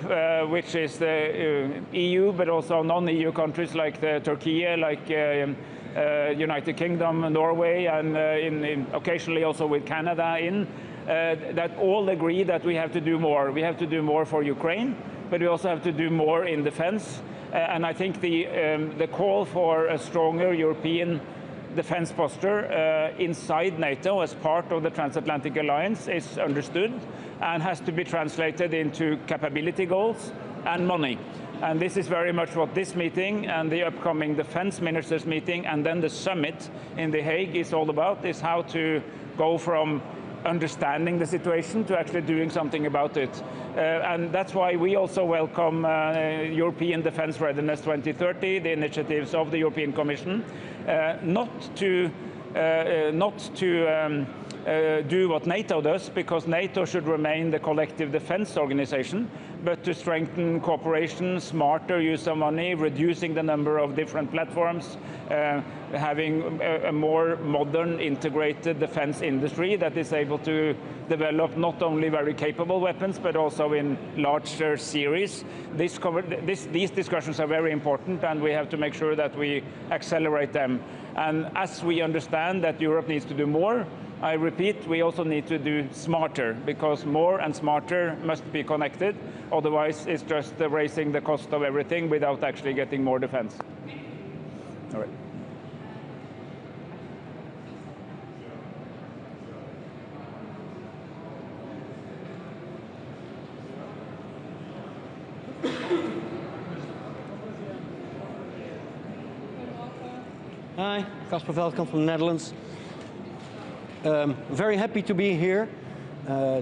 which is the EU, but also non-EU countries like Turkey, like United Kingdom, Norway, and occasionally also with Canada that all agree that we have to do more. We have to do more for Ukraine, but we also have to do more in defense. And I think the call for a stronger European defense posture inside NATO as part of the transatlantic alliance is understood and has to be translated into capability goals and money. And this is very much what this meeting and the upcoming defense ministers meeting and then the summit in The Hague is all about, is how to go from understanding the situation to actually doing something about it. And that's why we also welcome European Defence Readiness 2030, the initiatives of the European Commission, not to do what NATO does, because NATO should remain the collective defense organization, but to strengthen cooperation, smarter use of money, reducing the number of different platforms, having a more modern integrated defense industry that is able to develop not only very capable weapons, but also in larger series. These discussions are very important, and we have to make sure that we accelerate them. And as we understand that Europe needs to do more, I repeat, we also need to do smarter, because more and smarter must be connected. Otherwise, it's just raising the cost of everything without actually getting more defense. All right. Hi, Casper Veldkamp from the Netherlands. Very happy to be here.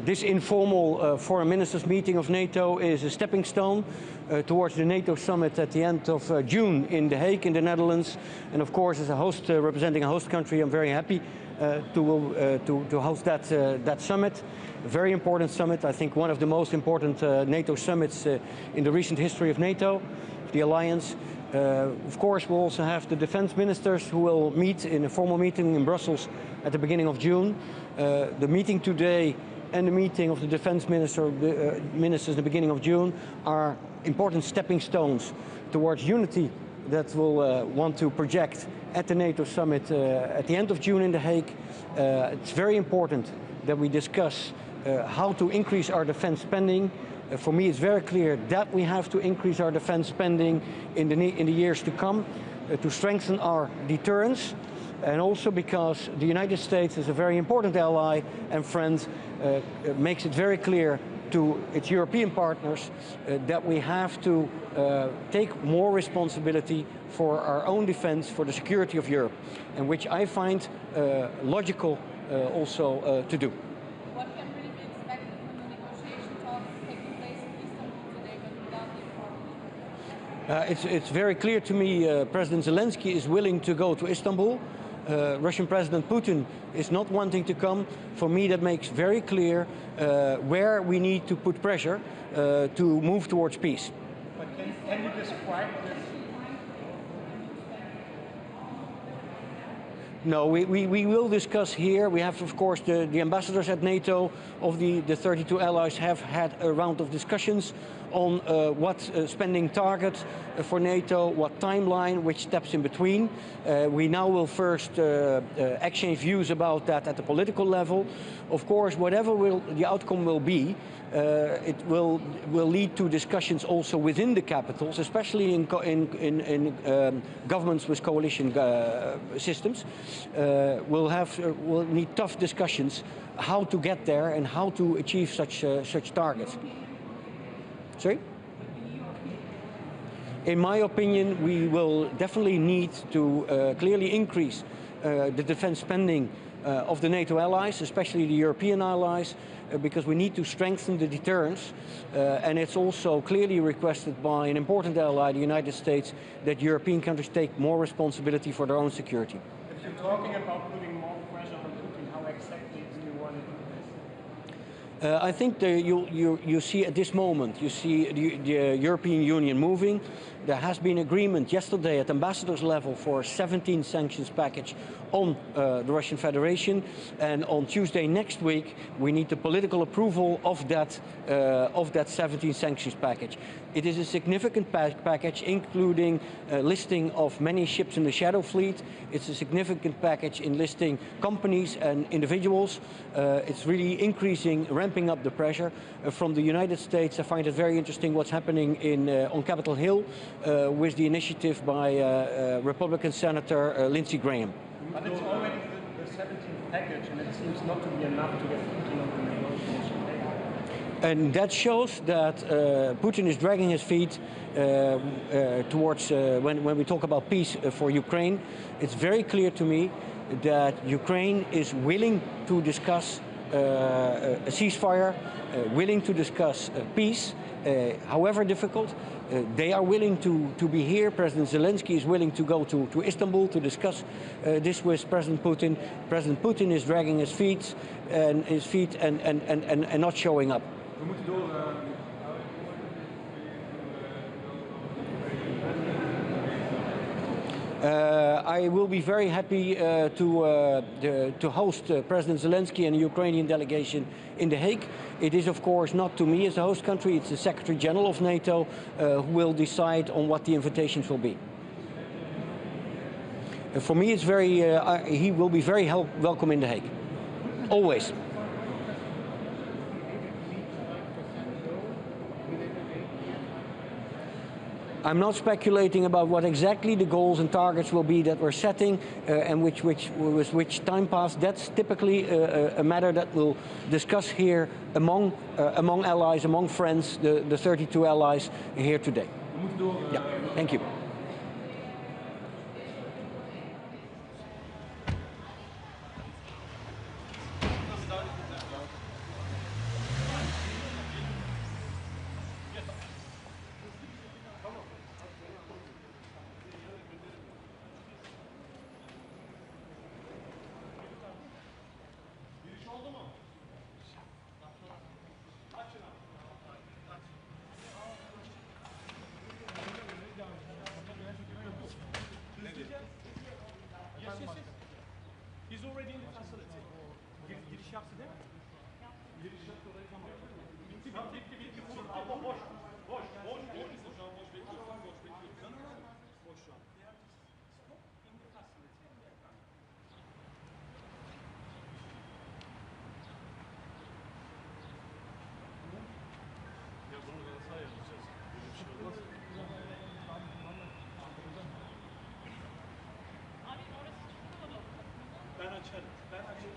This informal foreign ministers meeting of NATO is a stepping stone towards the NATO summit at the end of June in The Hague in the Netherlands. And of course, as a host, representing a host country, I'm very happy to host that summit. A very important summit, I think one of the most important NATO summits in the recent history of NATO, the alliance. Of course, we'll also have the defense ministers who will meet in a formal meeting in Brussels at the beginning of June. The meeting today and the meeting of the defense ministers at the beginning of June are important stepping stones towards unity that we'll want to project at the NATO summit at the end of June in The Hague. It's very important that we discuss how to increase our defense spending. For me, it's very clear that we have to increase our defense spending in the years to come to strengthen our deterrence. and also because the United States is a very important ally and friend, makes it very clear to its European partners that we have to take more responsibility for our own defense, for the security of Europe, and which I find logical also to do. What can really be expected from the negotiation talks taking place in Istanbul today, but without the informal? It's very clear to me President Zelensky is willing to go to Istanbul. Russian President Putin is not wanting to come. For me, that makes very clear where we need to put pressure to move towards peace. But can you describe this? No, we will discuss here. We have, of course, the ambassadors at NATO of the 32 allies have had a round of discussions on what spending target for NATO, what timeline, which steps in between. We now will first exchange views about that at the political level. Of course, whatever the outcome will be, it will lead to discussions also within the capitals, especially in governments with coalition systems. We'll need tough discussions how to get there and how to achieve such targets. Sorry? In my opinion, we will definitely need to clearly increase the defense spending of the NATO allies, especially the European allies, because we need to strengthen the deterrence. And it's also clearly requested by an important ally, the United States, that European countries take more responsibility for their own security. If you're talking about putting more pressure on Putin, how exactly do you want to do this? I think you see at this moment, you see the European Union moving. There has been agreement yesterday at ambassadors level for a 17 sanctions package on the Russian Federation, and on Tuesday next week we need the political approval of that 17 sanctions package. It is a significant package, including listing of many ships in the Shadow Fleet. It's a significant package in listing companies and individuals. It's really increasing, ramping up the pressure. From the United States, I find it very interesting what's happening on Capitol Hill with the initiative by Republican Senator Lindsey Graham. But it's already the 17th package, and it seems not to be enough to get Putin on the negotiation table. And that shows that Putin is dragging his feet towards, when we talk about peace for Ukraine, it's very clear to me that Ukraine is willing to discuss a ceasefire, willing to discuss peace, however difficult. They are willing to be here. President Zelensky is willing to go to Istanbul to discuss this with President Putin. President Putin is dragging his feet and not showing up. I will be very happy to host President Zelensky and the Ukrainian delegation in The Hague. It is, of course, not to me as the host country, it's the Secretary General of NATO who will decide on what the invitations will be. For me, it's he will be very welcome in The Hague, always. I'm not speculating about what exactly the goals and targets will be that we're setting and with which time pass. That's typically a matter that we'll discuss here among allies, among friends, the 32 allies here today. Yeah, thank you. He's already in the facility. Giriş yaptı değil mi? Giriş yaptı orayı tamam. Bitti. Ama boş. Boş. Şu an boş bekliyorsun. Boş şu an. Ya bunu nasıl ayarlayacağız? Böyle bir şey olmaz. açarım. Ben açayım.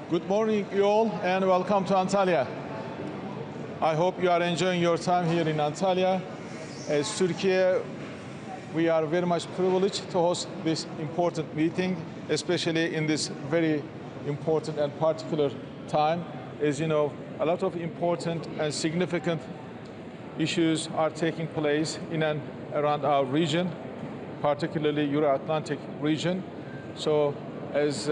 Good morning, you all, and welcome to Antalya. I hope you are enjoying your time here in Antalya. As Turkey, we are very much privileged to host this important meeting, especially in this very important and particular time. As you know, a lot of important and significant issues are taking place in and around our region, particularly Euro-Atlantic region. So, as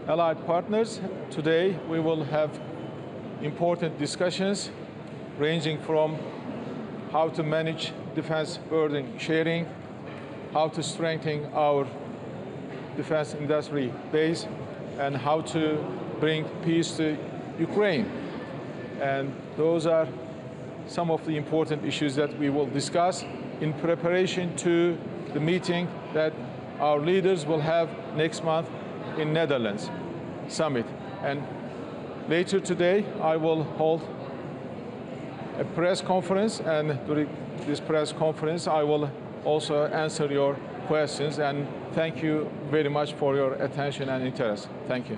allied partners, today we will have important discussions ranging from how to manage defense burden sharing, how to strengthen our defense industry base, and how to bring peace to Ukraine. And those are some of the important issues that we will discuss in preparation to the meeting that our leaders will have next month in Netherlands summit. And later today I will hold a press conference, and during this press conference I will also answer your questions, and thank you very much for your attention and interest. Thank you.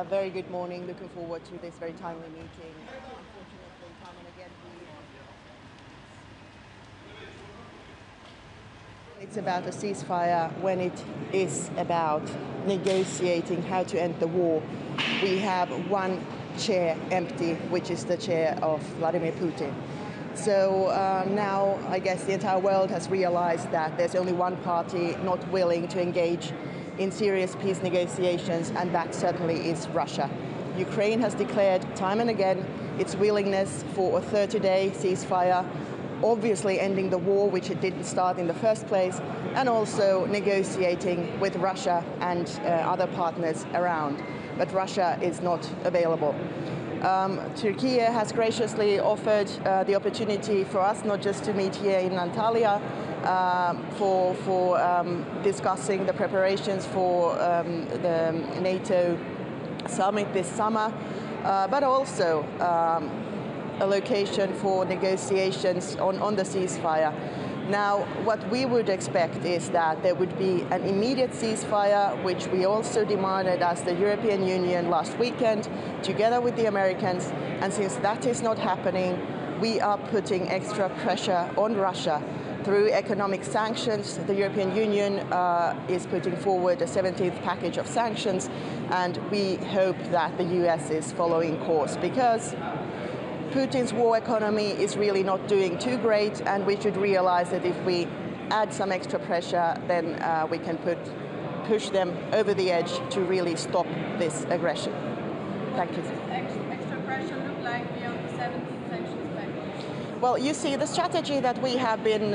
Very good morning. Looking forward to this very timely meeting. Unfortunately, time and again, it's about a ceasefire when it is about negotiating how to end the war. We have one chair empty, which is the chair of Vladimir Putin. So now I guess the entire world has realized that there's only one party not willing to engage in serious peace negotiations, and that certainly is Russia. Ukraine has declared time and again its willingness for a 30-day ceasefire, obviously ending the war, which it didn't start in the first place, and also negotiating with Russia and other partners around. But Russia is not available. Turkey has graciously offered the opportunity for us not just to meet here in Antalya, for discussing the preparations for the NATO summit this summer, but also a location for negotiations on the ceasefire. Now, what we would expect is that there would be an immediate ceasefire, which we also demanded as the European Union last weekend, together with the Americans, and since that is not happening, we are putting extra pressure on Russia through economic sanctions. The European Union is putting forward a 17th package of sanctions, and we hope that the US is following course, because Putin's war economy is really not doing too great, and we should realize that if we add some extra pressure, then we can push them over the edge to really stop this aggression. Thank you. Extra pressure look like beyond the 17th sanctions package? Well, you see, the strategy that we have been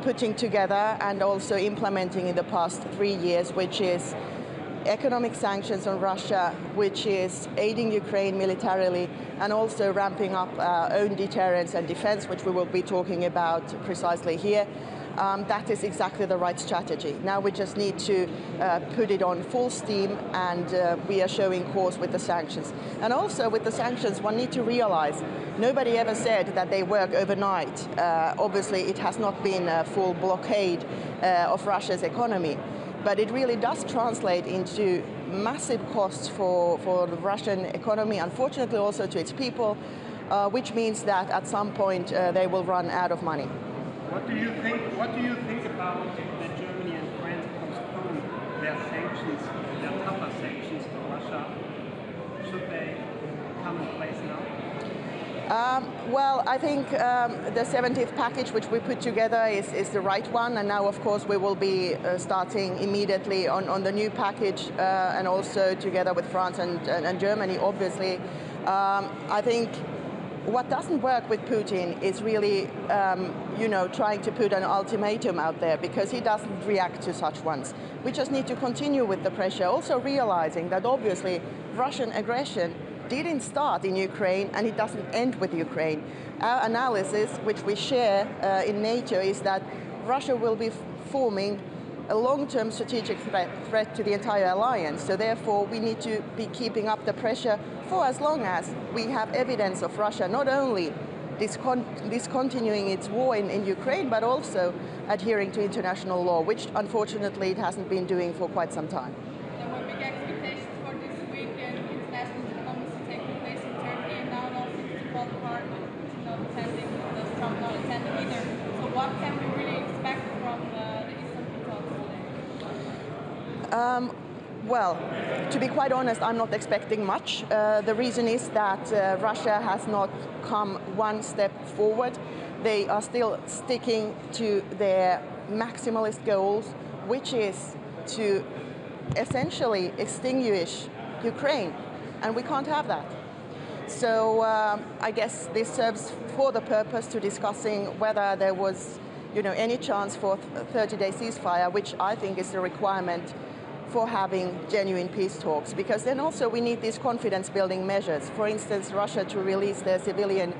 putting together and also implementing in the past 3 years, which is economic sanctions on Russia, which is aiding Ukraine militarily, and also ramping up our own deterrence and defense, which we will be talking about precisely here. That is exactly the right strategy. Now we just need to put it on full steam, and we are showing course with the sanctions. And also with the sanctions, one needs to realize nobody ever said that they work overnight. Obviously, it has not been a full blockade of Russia's economy, but it really does translate into massive costs for the Russian economy, unfortunately also to its people, which means that at some point they will run out of money. What do you think about that Germany and France postponed their sanctions, their tougher sanctions for Russia, should they come in place now? Well, I think the 17th package which we put together is the right one, and now of course we will be starting immediately on the new package and also together with France and Germany, obviously. I think what doesn't work with Putin is really, trying to put an ultimatum out there, because he doesn't react to such ones. We just need to continue with the pressure, also realizing that obviously Russian aggression didn't start in Ukraine and it doesn't end with Ukraine. Our analysis, which we share in NATO, is that Russia will be forming a long-term strategic threat to the entire alliance. So therefore, we need to be keeping up the pressure for as long as we have evidence of Russia not only discontinuing its war in Ukraine, but also adhering to international law, which unfortunately it hasn't been doing for quite some time. There were big expectations for this weekend, international diplomacy taking place in Turkey, and now no football part not attending, Trump not attending either. So what can we really expect from the Istanbul talks today? Well, to be quite honest, I'm not expecting much. The reason is that Russia has not come one step forward. They are still sticking to their maximalist goals, which is to essentially extinguish Ukraine, and we can't have that. So I guess this serves for the purpose to discussing whether there was, any chance for a 30-day ceasefire, which I think is the requirement for having genuine peace talks, because then also we need these confidence-building measures. For instance, Russia to release their civilian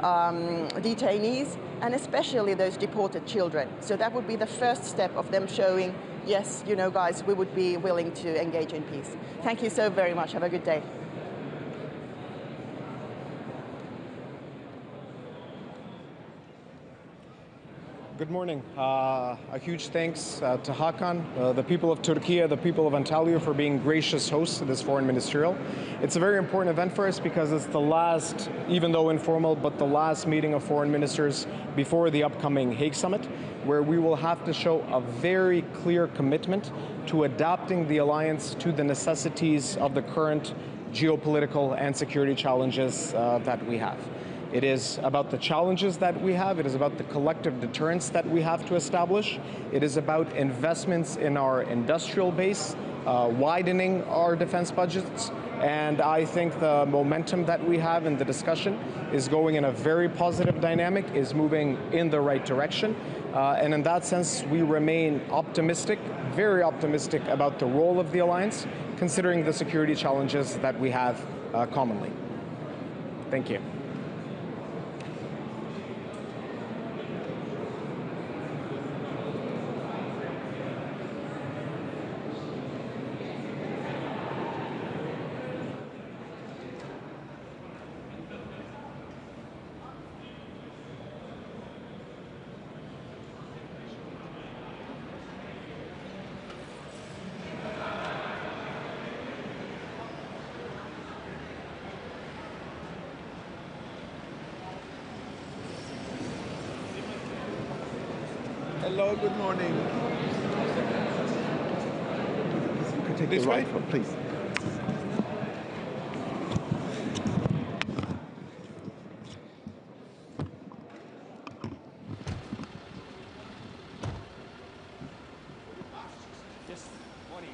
detainees, and especially those deported children. So that would be the first step of them showing, yes, guys, we would be willing to engage in peace. Thank you so very much. Have a good day. Good morning. A huge thanks to Hakan, the people of Turkey, the people of Antalya for being gracious hosts to this foreign ministerial. It's a very important event for us because it's the last, even though informal, but the last meeting of foreign ministers before the upcoming Hague summit, where we will have to show a very clear commitment to adapting the alliance to the necessities of the current geopolitical and security challenges that we have. It is about the challenges that we have. It is about the collective deterrence that we have to establish. It is about investments in our industrial base, widening our defense budgets. And I think the momentum that we have in the discussion is going in a very positive dynamic, is moving in the right direction. And in that sense, we remain optimistic, very optimistic about the role of the alliance, considering the security challenges that we have commonly. Thank you. Hello, good morning. You could take this way, please. Yes, morning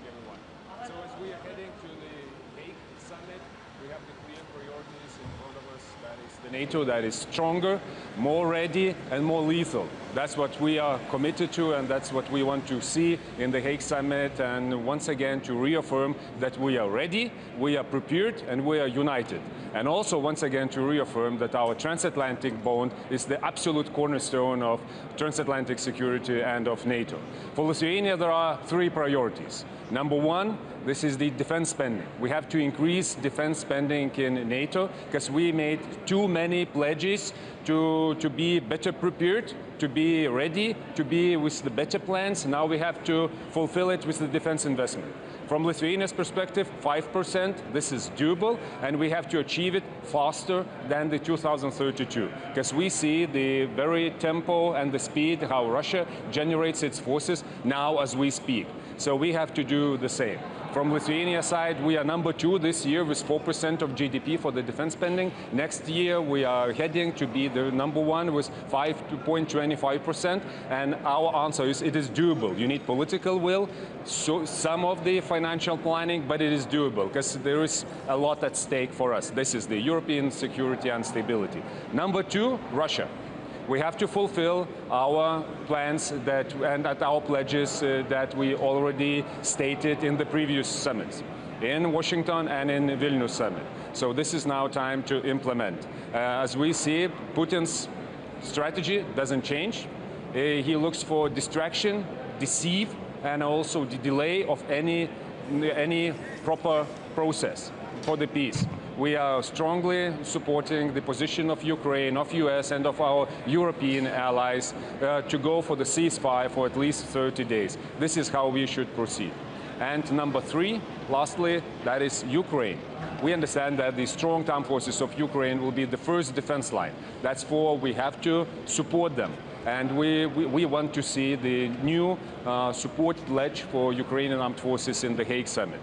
everyone. So as we are heading to the Hague summit, we have the clear priorities in front of us. That is the NATO that is stronger, more ready, and more lethal. That's what we are committed to, and that's what we want to see in the Hague summit, and once again to reaffirm that we are ready, we are prepared, and we are united. And also once again to reaffirm that our transatlantic bond is the absolute cornerstone of transatlantic security and of NATO. For Lithuania, there are three priorities. Number one, this is the defense spending. We have to increase defense spending in NATO because we made too many pledges to be better prepared, to be ready, to be with the better plans. Now we have to fulfill it with the defense investment. From Lithuania's perspective, 5%, this is doable, and we have to achieve it faster than the 2032, because we see the very tempo and the speed how Russia generates its forces now as we speak. So we have to do the same. From Lithuania side, we are number 2 this year with 4% of GDP for the defense spending. Next year, we are heading to be the number 1 with 5.25%. And our answer is it is doable. You need political will, so some of the financial planning, but it is doable because there is a lot at stake for us. This is the European security and stability. Number 2, Russia. We have to fulfill our plans and our pledges that we already stated in the previous summits, in Washington and in Vilnius summit. So this is now time to implement. As we see, Putin's strategy doesn't change. He looks for distraction, deceive, and also the delay of any proper process for the peace. We are strongly supporting the position of Ukraine, of US, and of our European allies to go for the ceasefire for at least 30 days. This is how we should proceed. And number 3, lastly, that is Ukraine. We understand that the strong armed forces of Ukraine will be the first defense line. That's why we have to support them. And we want to see the new support pledge for Ukrainian armed forces in the Hague summit.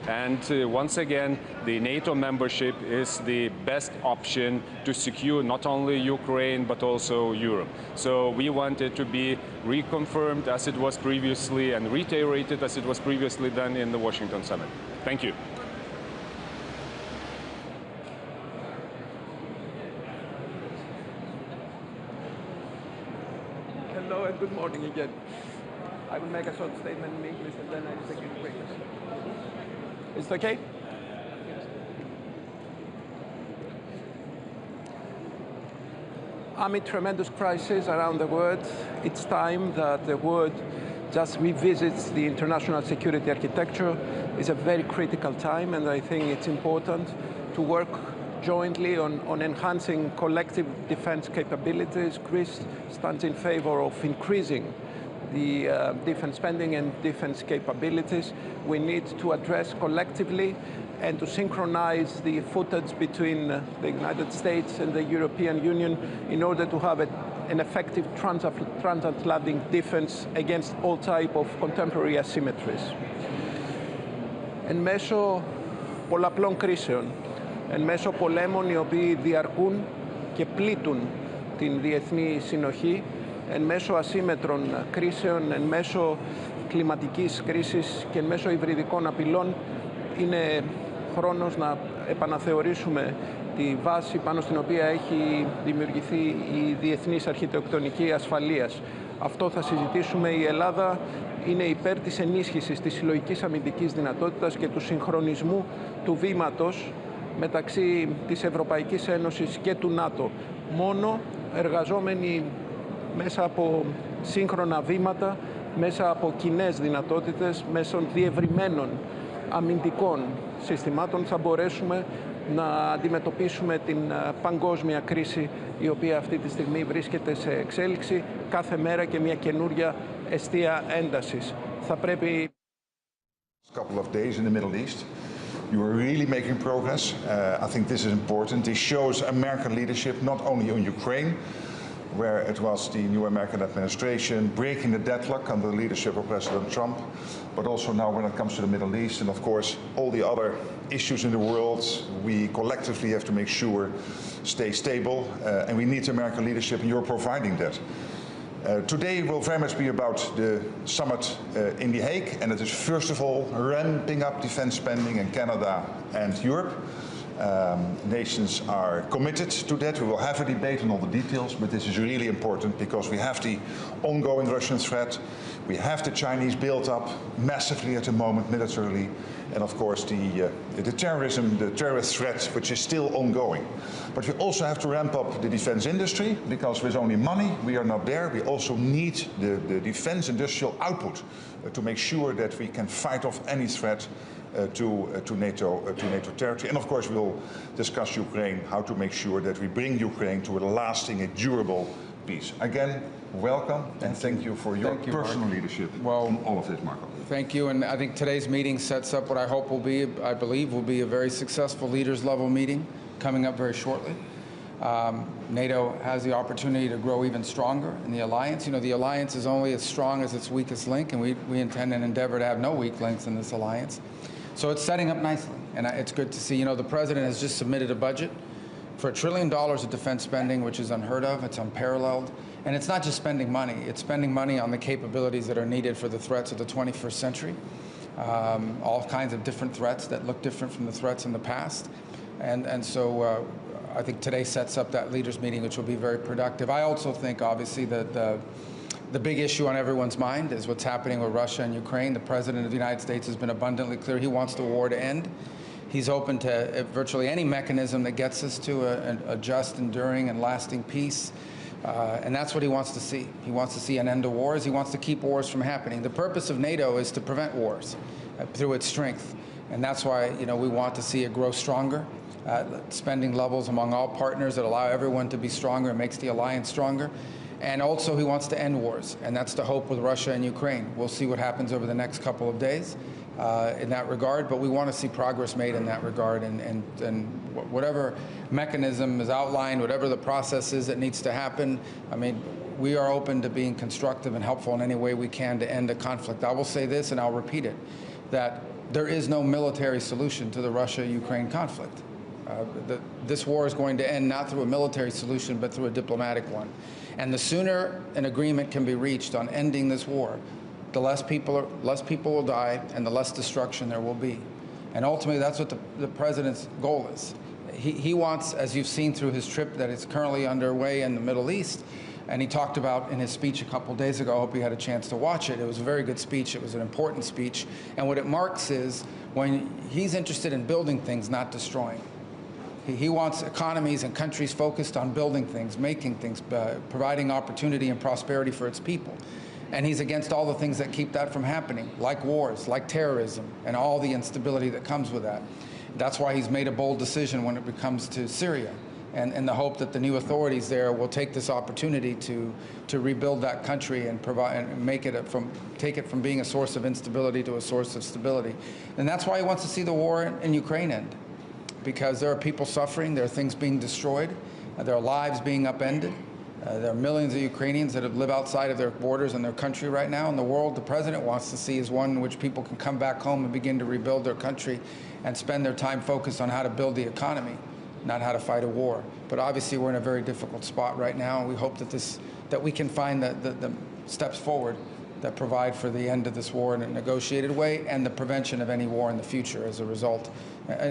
And once again, the NATO membership is the best option to secure not only Ukraine, but also Europe. So we want it to be reconfirmed as it was previously and reiterated as it was previously done in the Washington summit. Thank you. Hello and good morning again. I will make a short statement in English and then I will take you in English. Is it okay? Amid tremendous crises around the world, it's time that the world just revisits the international security architecture. It's a very critical time, and I think it's important to work jointly on enhancing collective defense capabilities. Greece stands in favor of increasing the defense spending and defense capabilities. We need to address collectively and to synchronize the footage between the United States and the European Union in order to have an effective transatlantic defense against all type of contemporary asymmetries. Εν μέσω πολλαπλών κρίσεων, εν μέσω πολέμων οι οποίοι διαρκούν και πλήττουν την διεθνή συνοχή, εν μέσω ασύμετρων κρίσεων, εν μέσω κλιματικής κρίσης και εν μέσω υβριδικών απειλών, είναι χρόνος να επαναθεωρήσουμε τη βάση πάνω στην οποία έχει δημιουργηθεί η διεθνής αρχιτεκτονική ασφαλείας. Αυτό θα συζητήσουμε. Η Ελλάδα είναι υπέρ της ενίσχυσης της συλλογικής αμυντικής δυνατότητας και του συγχρονισμού του βήματος μεταξύ της Ευρωπαϊκής Ένωσης και του ΝΑΤΟ. Μόνο εργαζόμενοι μέσα από σύγχρονα βήματα, μέσα από κοινές δυνατότητες, μέσω διευρυμένων αμυντικών συστημάτων θα μπορέσουμε να αντιμετωπίσουμε την παγκόσμια κρίση η οποία αυτή τη στιγμή βρίσκεται σε εξέλιξη, κάθε μέρα και μια καινούρια εστία έντασης. Θα πρέπει... Couple of days in the Middle East. You are really making progress. I think this is important. This shows American leadership not only on Ukraine, where it was the new American administration breaking the deadlock under the leadership of President Trump, but also now when it comes to the Middle East and of course all the other issues in the world, we collectively have to make sure stay stable and we need American leadership and you're providing that. Today will very much be about the summit in The Hague, and it is first of all ramping up defense spending in Canada and Europe. Nations are committed to that. We will have a debate on all the details, but this is really important because we have the ongoing Russian threat. We have the Chinese built up massively at the moment militarily, and of course the terrorism, the terrorist threat, which is still ongoing. But we also have to ramp up the defense industry because with only money we are not there. We also need the defense industrial output to make sure that we can fight off any threat to NATO territory. And of course we'll discuss Ukraine, how to make sure that we bring Ukraine to a lasting and durable peace. Again, welcome and thank you for your personal leadership in all of this, Marco. Thank you, and I think today's meeting sets up what I hope will be, I believe, will be a very successful leaders level meeting coming up very shortly. NATO has the opportunity to grow even stronger in the alliance. You know, the alliance is only as strong as its weakest link, and we intend and endeavor to have no weak links in this alliance. So it's setting up nicely, and it's good to see. You know, the president has just submitted a budget for $1 trillion of defense spending, which is unheard of. It's unparalleled. And it's not just spending money. It's spending money on the capabilities that are needed for the threats of the 21st century. All kinds of different threats that look different from the threats in the past. And so I think today sets up that leaders meeting, which will be very productive. I also think, obviously, that the big issue on everyone's mind is what's happening with Russia and Ukraine. The President of the United States has been abundantly clear he wants the war to end. He's open to virtually any mechanism that gets us to a just, enduring, and lasting peace. And that's what he wants to see. He wants to see an end to wars. He wants to keep wars from happening. The purpose of NATO is to prevent wars through its strength. And that's why, you know, we want to see it grow stronger. Spending levels among all partners that allow everyone to be stronger and makes the alliance stronger. And also he wants to end wars, and that's the hope with Russia and Ukraine. We'll see what happens over the next couple of days in that regard, but we want to see progress made in that regard, and whatever mechanism is outlined, whatever the process is that needs to happen, I mean, we are open to being constructive and helpful in any way we can to end the conflict. I will say this, and I'll repeat it, that there is no military solution to the Russia-Ukraine conflict. This war is going to end not through a military solution, but through a diplomatic one. And the sooner an agreement can be reached on ending this war, the less people will die and the less destruction there will be. And ultimately, that's what the president's goal is. He wants, as you've seen through his trip that is currently underway in the Middle East, and he talked about in his speech a couple days ago, I hope you had a chance to watch it. It was a very good speech. It was an important speech. And what it marks is when he's interested in building things, not destroying. He wants economies and countries focused on building things, making things, providing opportunity and prosperity for its people. And he's against all the things that keep that from happening, like wars, like terrorism, and all the instability that comes with that. That's why he's made a bold decision when it comes to Syria, and the hope that the new authorities there will take this opportunity to rebuild that country and provide and take it from being a source of instability to a source of stability. And that's why he wants to see the war in Ukraine end. Because there are people suffering, there are things being destroyed, there are lives being upended. There are millions of Ukrainians that live outside of their borders in their country right now. And the world the president wants to see is one in which people can come back home and begin to rebuild their country and spend their time focused on how to build the economy, not how to fight a war. But obviously we're in a very difficult spot right now, and we hope that we can find the steps forward that provide for the end of this war in a negotiated way and the prevention of any war in the future as a result,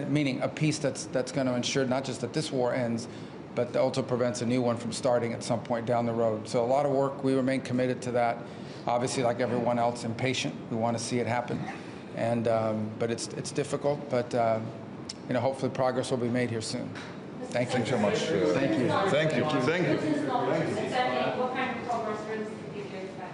meaning a peace that's going to ensure not just that this war ends, but also prevents a new one from starting at some point down the road. So a lot of work. We remain committed to that. Obviously, like everyone else, impatient. We want to see it happen, and but it's difficult. But you know, hopefully progress will be made here soon. Thank you. Thanks so much. Thank you. Thank you. Thank you. What kind of progress do you expect?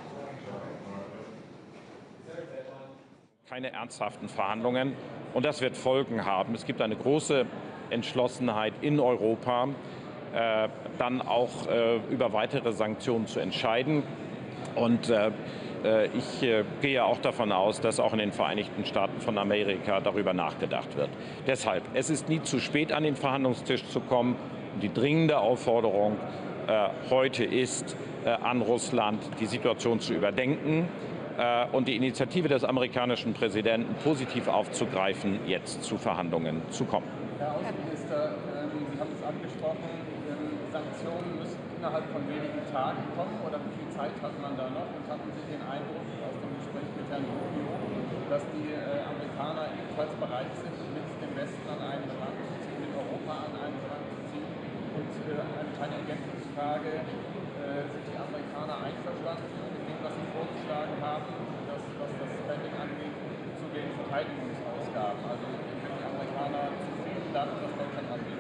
Keine ernsthaften Verhandlungen, und das wird Folgen haben. Es gibt eine große Entschlossenheit in Europa, dann auch über weitere Sanktionen zu entscheiden. Und ich gehe auch davon aus, dass auch in den Vereinigten Staaten von Amerika darüber nachgedacht wird. Deshalb, es ist nie zu spät, an den Verhandlungstisch zu kommen. Die dringende Aufforderung heute ist an Russland, die Situation zu überdenken und die Initiative des amerikanischen Präsidenten positiv aufzugreifen, jetzt zu Verhandlungen zu kommen. Herr Außenminister, Sie haben es angesprochen, Sanktionen müssen innerhalb von wenigen Tagen kommen, oder wie viel Zeit hat man da noch? Und hatten Sie den Eindruck aus dem Gespräch mit Herrn Rubio, dass die Amerikaner ebenfalls bereit sind, mit dem Westen an einen Strang zu ziehen, mit Europa an einen Strang zu ziehen? Und eine kleine Ergänzungsfrage, sind die Amerikaner einverstanden mit dem, was Sie vorgeschlagen haben, was das Spending angeht, zu den Verteidigungsausgaben? Also sind die Amerikaner zufrieden damit, was Deutschland angeht?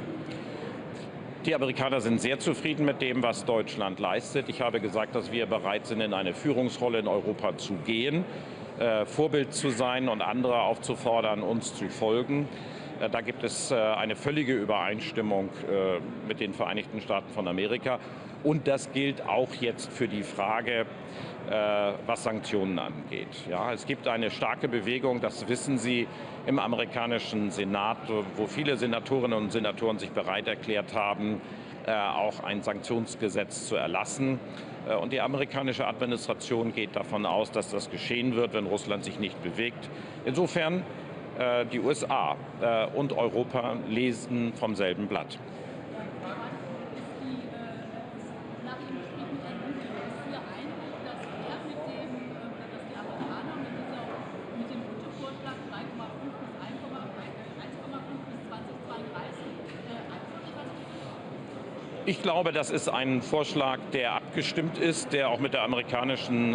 Die Amerikaner sind sehr zufrieden mit dem, was Deutschland leistet. Ich habe gesagt, dass wir bereit sind, in eine Führungsrolle in Europa zu gehen, Vorbild zu sein und andere aufzufordern, uns zu folgen. Da gibt es eine völlige Übereinstimmung mit den Vereinigten Staaten von Amerika. Und das gilt auch jetzt für die Frage, was Sanktionen angeht. Ja, es gibt eine starke Bewegung, das wissen Sie, im amerikanischen Senat, wo viele Senatorinnen und Senatoren sich bereit erklärt haben, auch ein Sanktionsgesetz zu erlassen. Und die amerikanische Administration geht davon aus, dass das geschehen wird, wenn Russland sich nicht bewegt. Insofern, die USA und Europa lesen vom selben Blatt. Ich glaube, das ist ein Vorschlag, der abgestimmt ist, der auch mit der amerikanischen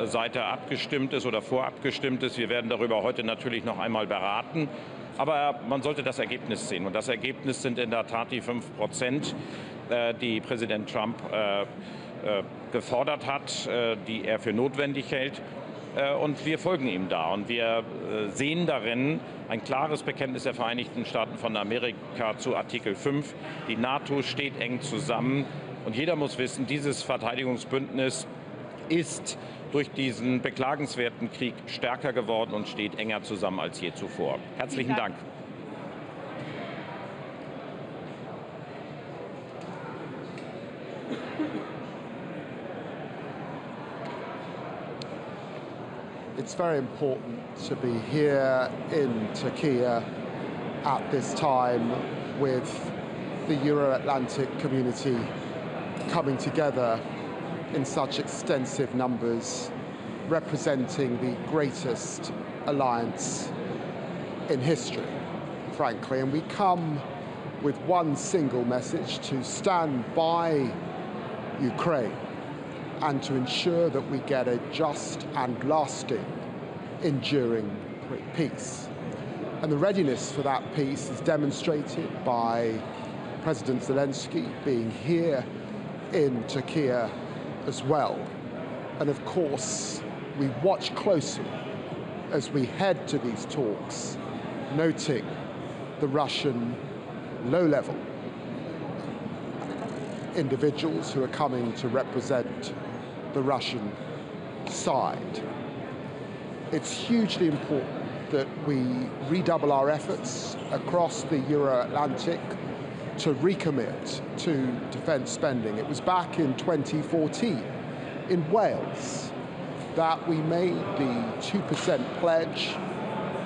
Seite abgestimmt ist oder vorabgestimmt ist. Wir werden darüber heute natürlich noch einmal beraten. Aber man sollte das Ergebnis sehen. Und das Ergebnis sind in der Tat die 5%, die Präsident Trump gefordert hat, die er für notwendig hält. Und wir folgen ihm da. Und wir sehen darin ein klares Bekenntnis der Vereinigten Staaten von Amerika zu Artikel 5. Die NATO steht eng zusammen. Und jeder muss wissen, dieses Verteidigungsbündnis ist durch diesen beklagenswerten Krieg stärker geworden und steht enger zusammen als je zuvor. Herzlichen Dank. It's very important to be here in Turkey at this time with the Euro-Atlantic community coming together in such extensive numbers, representing the greatest alliance in history, frankly. And we come with one single message: to stand by Ukraine and to ensure that we get a just and lasting, enduring peace. And the readiness for that peace is demonstrated by President Zelensky being here in Turkey as well. And of course, we watch closely as we head to these talks, noting the Russian low-level individuals who are coming to represent the Russian side. It's hugely important that we redouble our efforts across the Euro-Atlantic to recommit to defence spending. It was back in 2014 in Wales that we made the 2% pledge,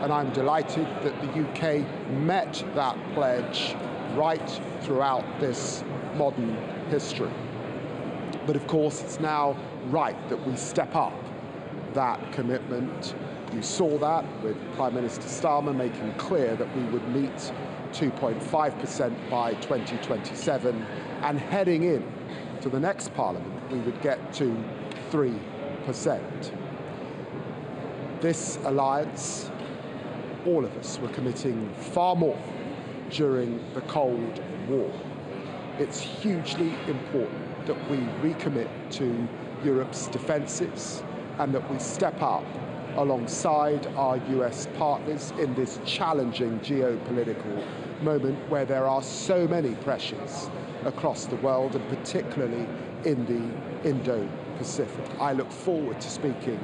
and I'm delighted that the UK met that pledge right throughout this modern history. But of course, it's now right that we step up that commitment. You saw that with Prime Minister Starmer making clear that we would meet 2.5% by 2027, and heading in to the next Parliament, we would get to 3%. This alliance, all of us were committing far more during the Cold War. It's hugely important that we recommit to Europe's defences and that we step up alongside our US partners in this challenging geopolitical moment where there are so many pressures across the world, and particularly in the Indo-Pacific. I look forward to speaking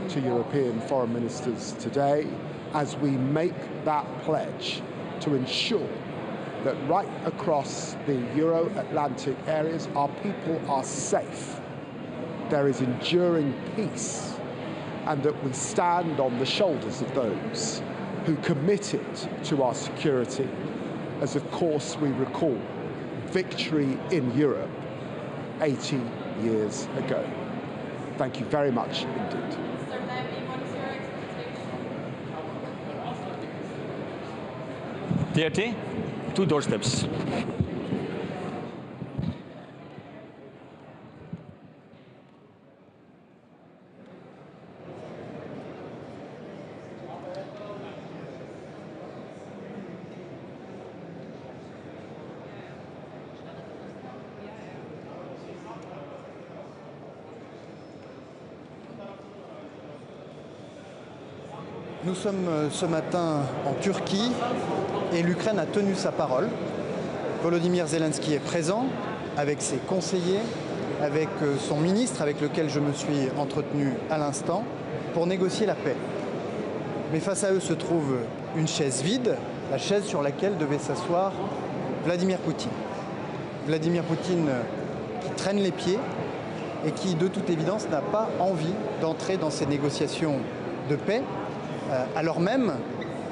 to European foreign ministers today as we make that pledge to ensure that right across the Euro-Atlantic areas, our people are safe, there is enduring peace, and that we stand on the shoulders of those who committed to our security, as of course we recall victory in Europe 80 years ago. Thank you very much indeed. DRT, 2 doorsteps. Nous sommes ce matin en Turquie et l'Ukraine a tenu sa parole. Volodymyr Zelensky est présent avec ses conseillers, avec son ministre avec lequel je me suis entretenu à l'instant pour négocier la paix. Mais face à eux se trouve une chaise vide, la chaise sur laquelle devait s'asseoir Vladimir Poutine. Vladimir Poutine qui traîne les pieds et qui, de toute évidence, n'a pas envie d'entrer dans ces négociations de paix, alors même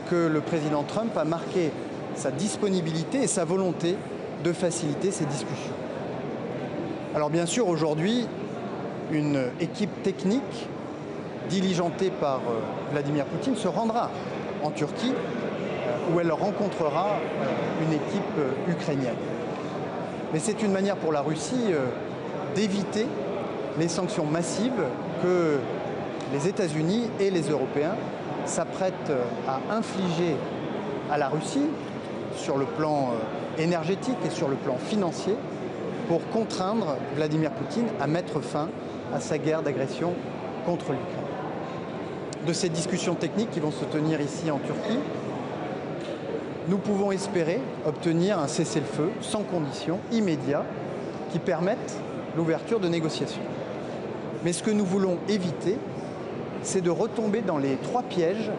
que le président Trump a marqué sa disponibilité et sa volonté de faciliter ces discussions. Alors bien sûr, aujourd'hui, une équipe technique diligentée par Vladimir Poutine se rendra en Turquie où elle rencontrera une équipe ukrainienne. Mais c'est une manière pour la Russie d'éviter les sanctions massives que les États-Unis et les Européens s'apprêtent à infliger à la Russie sur le plan énergétique et sur le plan financier pour contraindre Vladimir Poutine à mettre fin à sa guerre d'agression contre l'Ukraine. De ces discussions techniques qui vont se tenir ici en Turquie, nous pouvons espérer obtenir un cessez-le-feu sans condition immédiat qui permette l'ouverture de négociations. Mais ce que nous voulons éviter, c'est de retomber dans les 3 pièges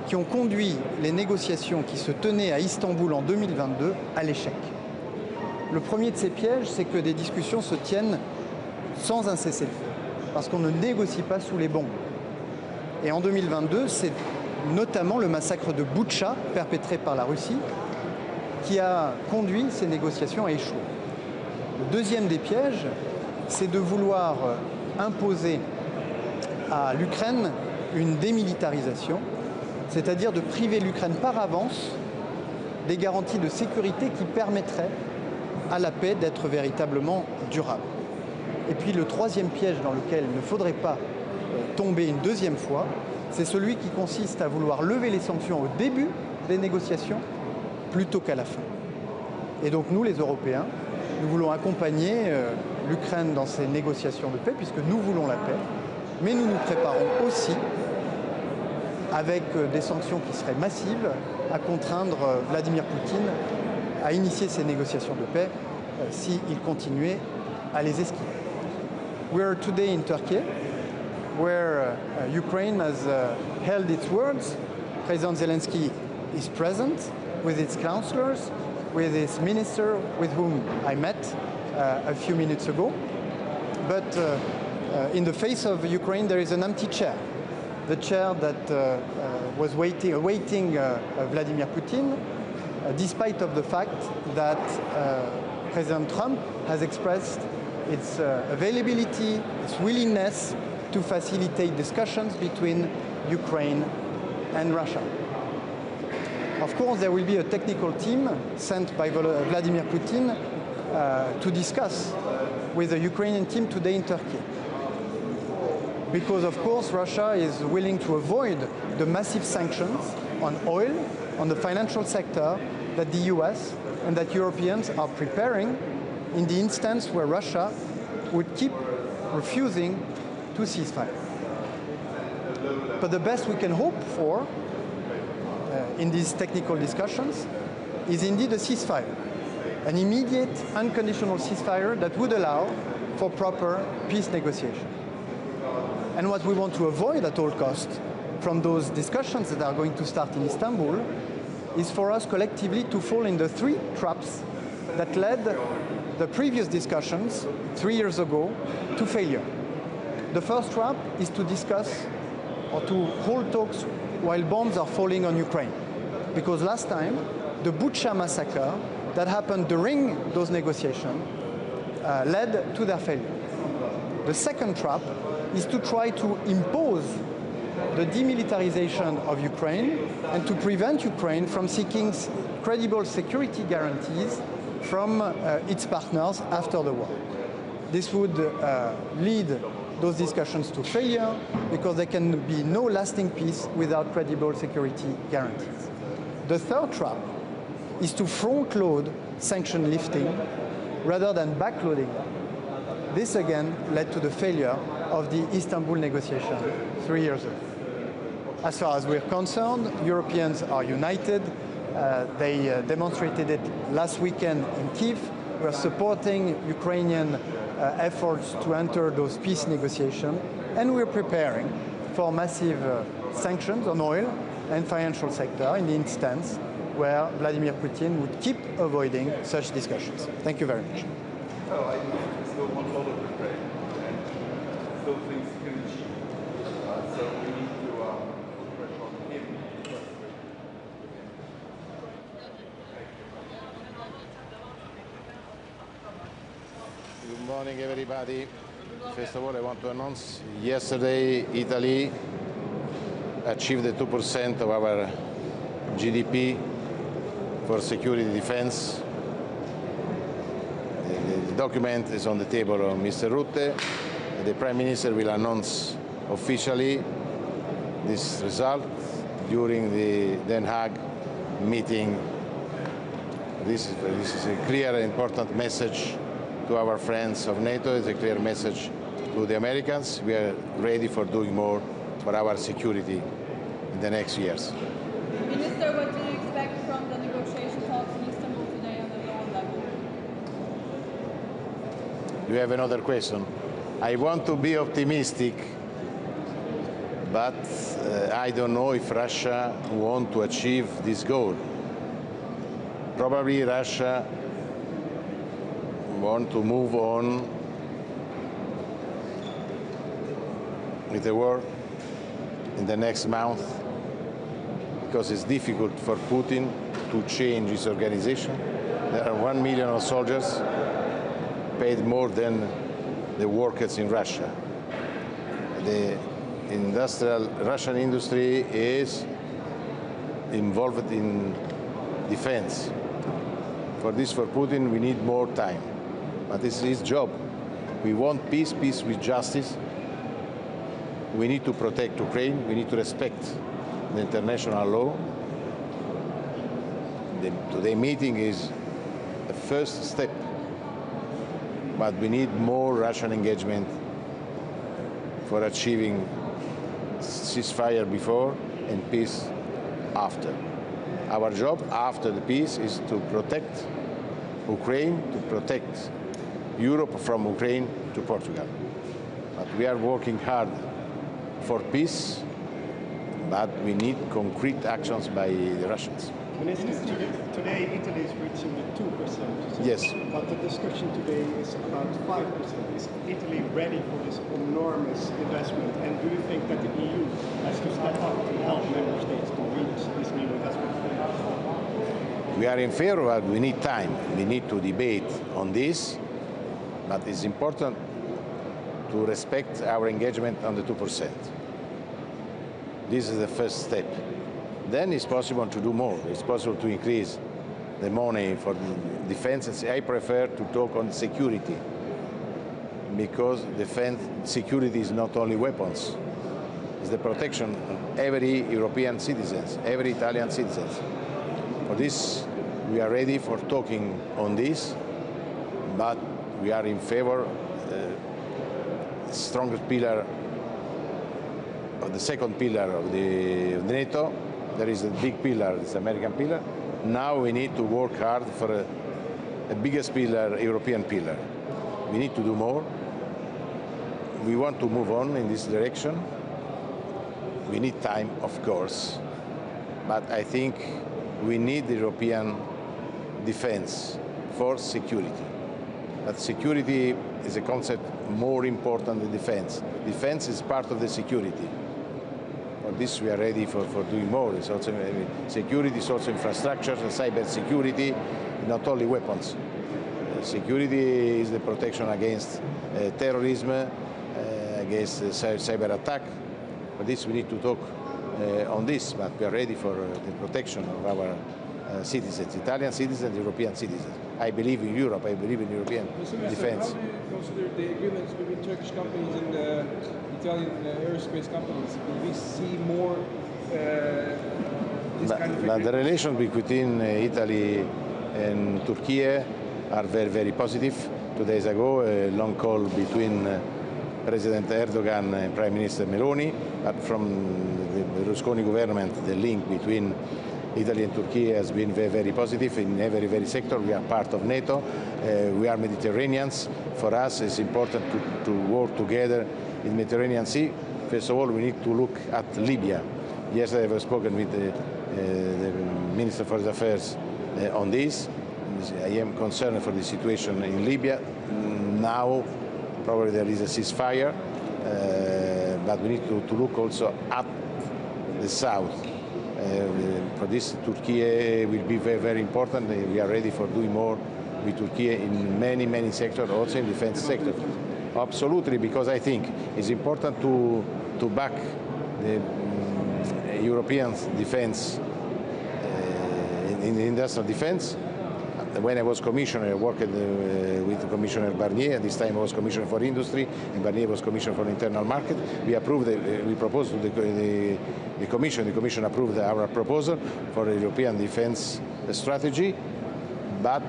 qui ont conduit les négociations qui se tenaient à Istanbul en 2022 à l'échec. Le premier de ces pièges, c'est que des discussions se tiennent sans un cessez-le-feu, parce qu'on ne négocie pas sous les bombes. Et en 2022, c'est notamment le massacre de Boutcha, perpétré par la Russie, qui a conduit ces négociations à échouer. Le deuxième des pièges, c'est de vouloir imposer à l'Ukraine une démilitarisation, c'est-à-dire de priver l'Ukraine par avance des garanties de sécurité qui permettraient à la paix d'être véritablement durable. Et puis le troisième piège dans lequel il ne faudrait pas tomber une deuxième fois, c'est celui qui consiste à vouloir lever les sanctions au début des négociations plutôt qu'à la fin. Et donc nous, les Européens, nous voulons accompagner l'Ukraine dans ces négociations de paix, puisque nous voulons la paix, mais nous nous préparons aussi, avec des sanctions qui seraient massives, à contraindre Vladimir Poutine à initier ces négociations de paix s'il continuait à les esquiver. We are today in Turkey, where Ukraine has held its words. President Zelensky is present with its counselors, with his minister, with whom I met a few minutes ago. But in the face of Ukraine, there is an empty chair. The chair that was awaiting Vladimir Putin, despite of the fact that President Trump has expressed its availability, its willingness to facilitate discussions between Ukraine and Russia. Of course, there will be a technical team sent by Vladimir Putin to discuss with the Ukrainian team today in Turkey. Because, of course, Russia is willing to avoid the massive sanctions on oil, on the financial sector, that the US and that Europeans are preparing in the instance where Russia would keep refusing to cease fire. But the best we can hope for in these technical discussions is indeed a ceasefire, an immediate, unconditional ceasefire that would allow for proper peace negotiation. And what we want to avoid at all costs from those discussions that are going to start in Istanbul is for us collectively to fall in the 3 traps that led the previous discussions 3 years ago to failure. The first trap is to discuss or to hold talks while bombs are falling on Ukraine. Because last time, the Bucha massacre that happened during those negotiations led to their failure. The second trap is to try to impose the demilitarization of Ukraine and to prevent Ukraine from seeking credible security guarantees from its partners after the war. This would lead those discussions to failure because there can be no lasting peace without credible security guarantees. The third trap is to front-load sanction lifting rather than backloading. This again led to the failure of the Istanbul negotiation 3 years ago. As far as we're concerned, Europeans are united. They demonstrated it last weekend in Kyiv. We're supporting Ukrainian efforts to enter those peace negotiations, and we're preparing for massive sanctions on oil and financial sector in the instance where Vladimir Putin would keep avoiding such discussions. Thank you very much. Well, I still want all of Ukraine, and still things can achieve. So we need to put pressure on him. Good morning, everybody. First of all, I want to announce yesterday Italy achieved the 2% of our GDP for security defense. The document is on the table of Mr. Rutte. The Prime Minister will announce officially this result during the Den Haag meeting. This is a clear and important message to our friends of NATO. It's a clear message to the Americans. We are ready for doing more for our security in the next years. Minister, what do you expect from the negotiation talks in Istanbul today on the lower level? Do you have another question? I want to be optimistic, but I don't know if Russia wants to achieve this goal. Probably Russia want to move on with the war in the next month, because it's difficult for Putin to change his organization. There are 1 million of soldiers paid more than the workers in Russia. The Russian industry is involved in defense. For this, for Putin, we need more time. But this is his job. We want peace, peace with justice. We need to protect Ukraine. We need to respect the international law. Today's meeting is the first step, but we need more Russian engagement for achieving ceasefire before and peace after. Our job after the peace is to protect Ukraine, to protect Europe from Ukraine to Portugal. But we are working hard for peace, but we need concrete actions by the Russians. Minister, today Italy is reaching the 2%. Yes. But the discussion today is about 5%. Is Italy ready for this enormous investment? And do you think that the EU has to step up to help member states to reach this new investment? We are in favor, but we need time. We need to debate on this, but it's important to respect our engagement on the 2%. This is the first step. Then it's possible to do more. It's possible to increase the money for defense. I prefer to talk on security, because defense security is not only weapons. It's the protection of every European citizen, every Italian citizen. For this, we are ready for talking on this, but we are in favor strongest pillar of the second pillar of the NATO. There is a big pillar, this American pillar. Now we need to work hard for a biggest pillar, European pillar. We need to do more. We want to move on in this direction. We need time, of course, but I think we need the European defense for security. But security is a concept more important than defense. Defense is part of the security. For this, we are ready for doing more. It's also, security is also infrastructure, and cyber security, not only weapons. Security is the protection against terrorism, against cyber attack. For this, we need to talk on this, but we are ready for the protection of our citizens, Italian citizens, European citizens. I believe in Europe, I believe in European defense. How do you consider the agreements between Turkish companies and Italian aerospace companies? Will we see more this kind of agreement? The relations between Italy and Turkey are very, very positive. 2 days ago, a long call between President Erdogan and Prime Minister Meloni, but from the Berlusconi government, the link between Italy and Turkey has been very, very positive in every, very sector. We are part of NATO. We are Mediterraneans. For us, it's important to work together in the Mediterranean Sea. First of all, we need to look at Libya. Yesterday, I have spoken with the Minister for the Affairs on this. I am concerned for the situation in Libya. Now, probably there is a ceasefire, but we need to look also at the south. For this, Turkey will be very, very important. We are ready for doing more with Turkey in many, many sectors, also in defense sector. Absolutely, because I think it's important to back the European defense in industrial defense. When I was commissioner, I worked with Commissioner Barnier. At this time, I was commissioner for industry, and Barnier was commissioner for internal market. We approved. We proposed to the commission. The commission approved our proposal for a European defense strategy. But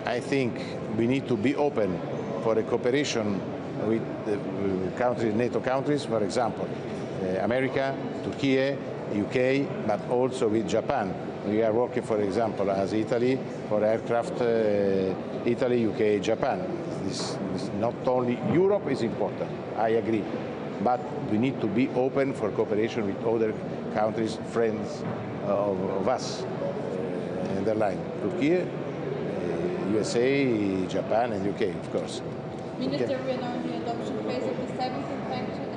I think we need to be open for a cooperation with the countries, NATO countries, for example, America, Turkey, UK, but also with Japan. We are working, for example, as Italy for aircraft, Italy, UK, Japan. This not only Europe is important, I agree, but we need to be open for cooperation with other countries, friends of us. Underline Turkey, USA, Japan, and UK, of course. Minister, we are now in the adoption phase of the 7th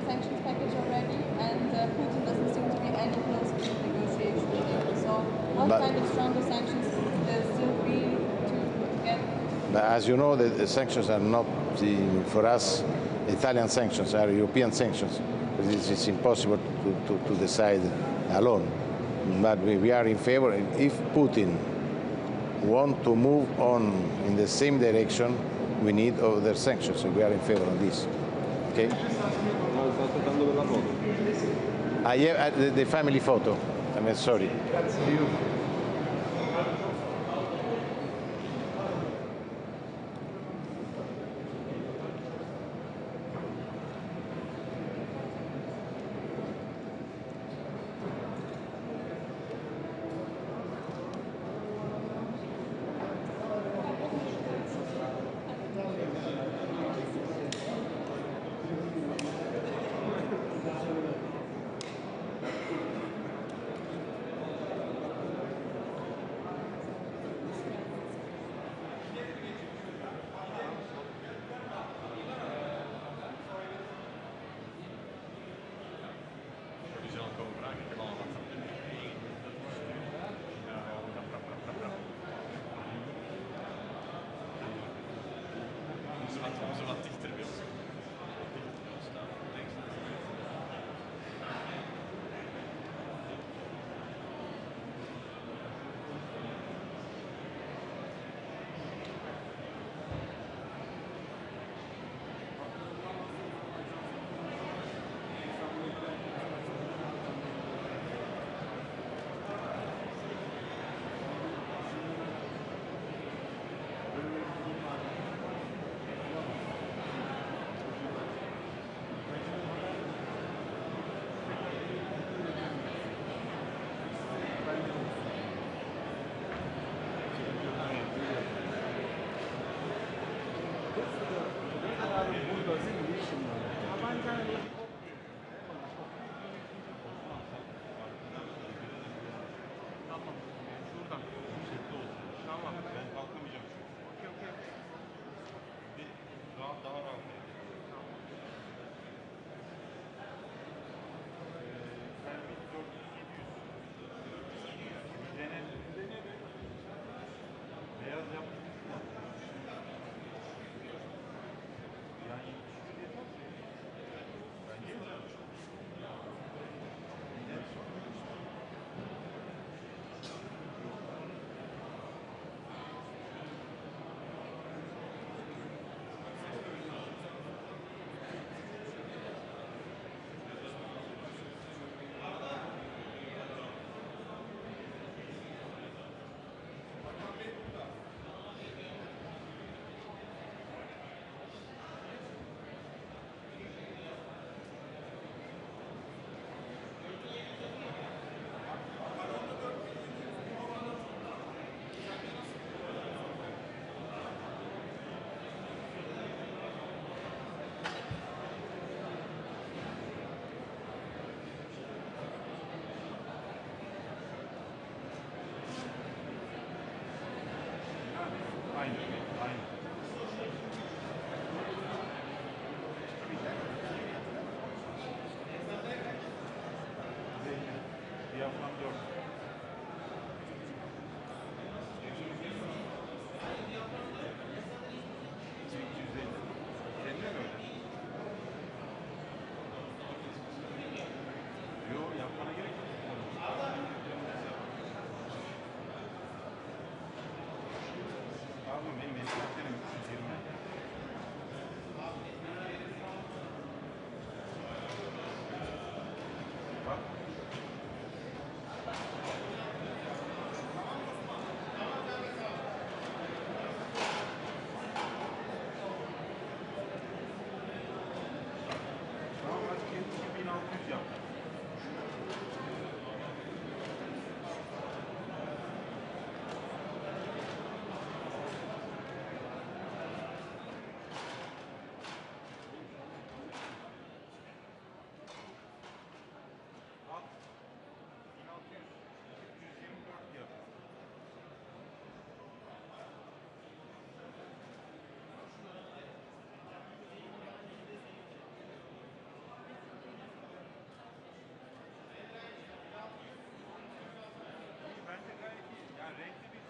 sanctions package already, and Putin doesn't seem to be any closer to negotiation there. So what kind of stronger sanctions would there still be to get? But as you know, the sanctions are not, for us, Italian sanctions are European sanctions. It's impossible to decide alone. But we are in favor. If Putin wants to move on in the same direction, we need other sanctions, and we are in favor of this. Okay? I have the family photo. I'm sorry.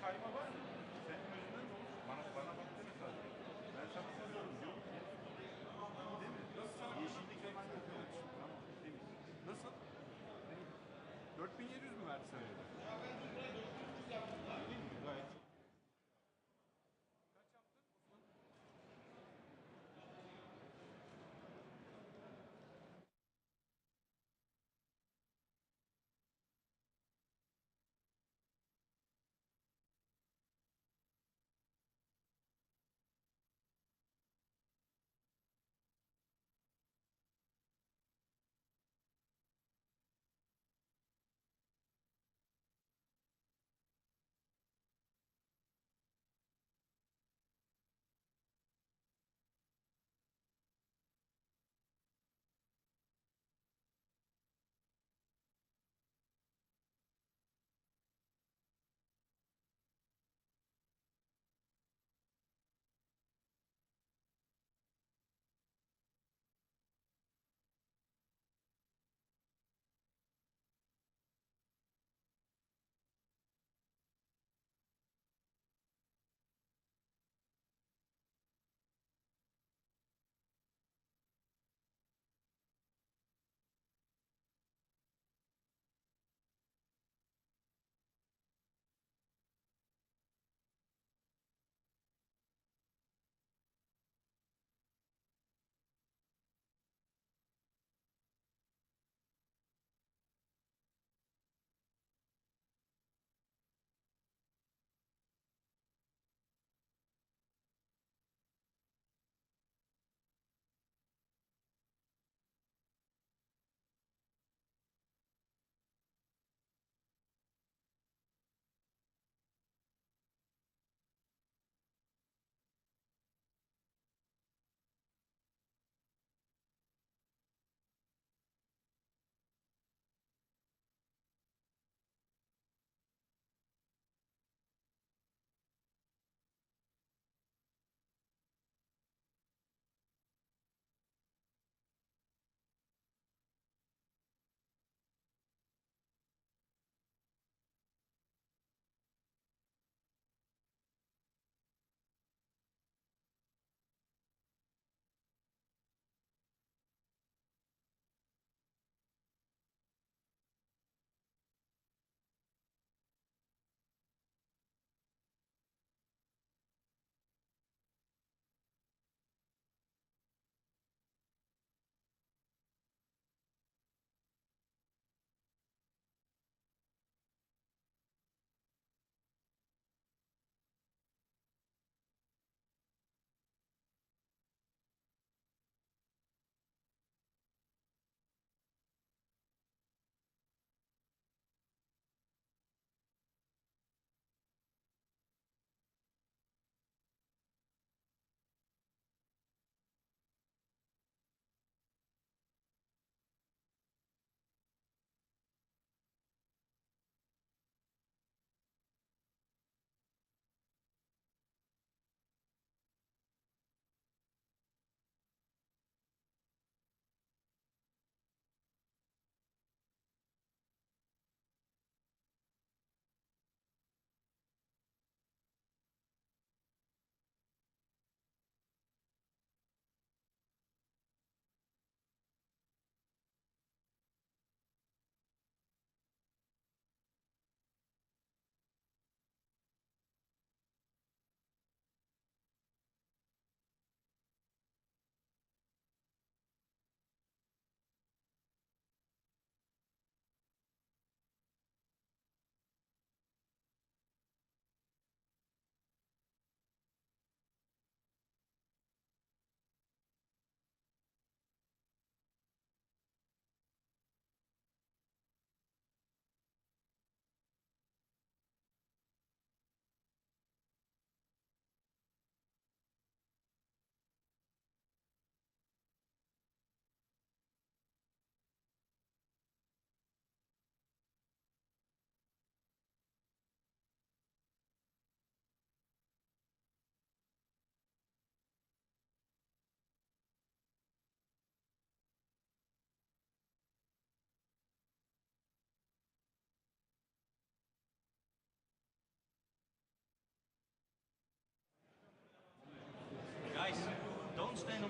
kayma var mı? Senin yüzünden de olur. Bana baksana sadece. Ben sana soruyorum. Yok ki. Değil mi? Nasıl sana yeşillik hemen yapıyorsun? Tamam. Temiz. Nasıl? 4700 mü verdi sana? Değil mi? Gayet.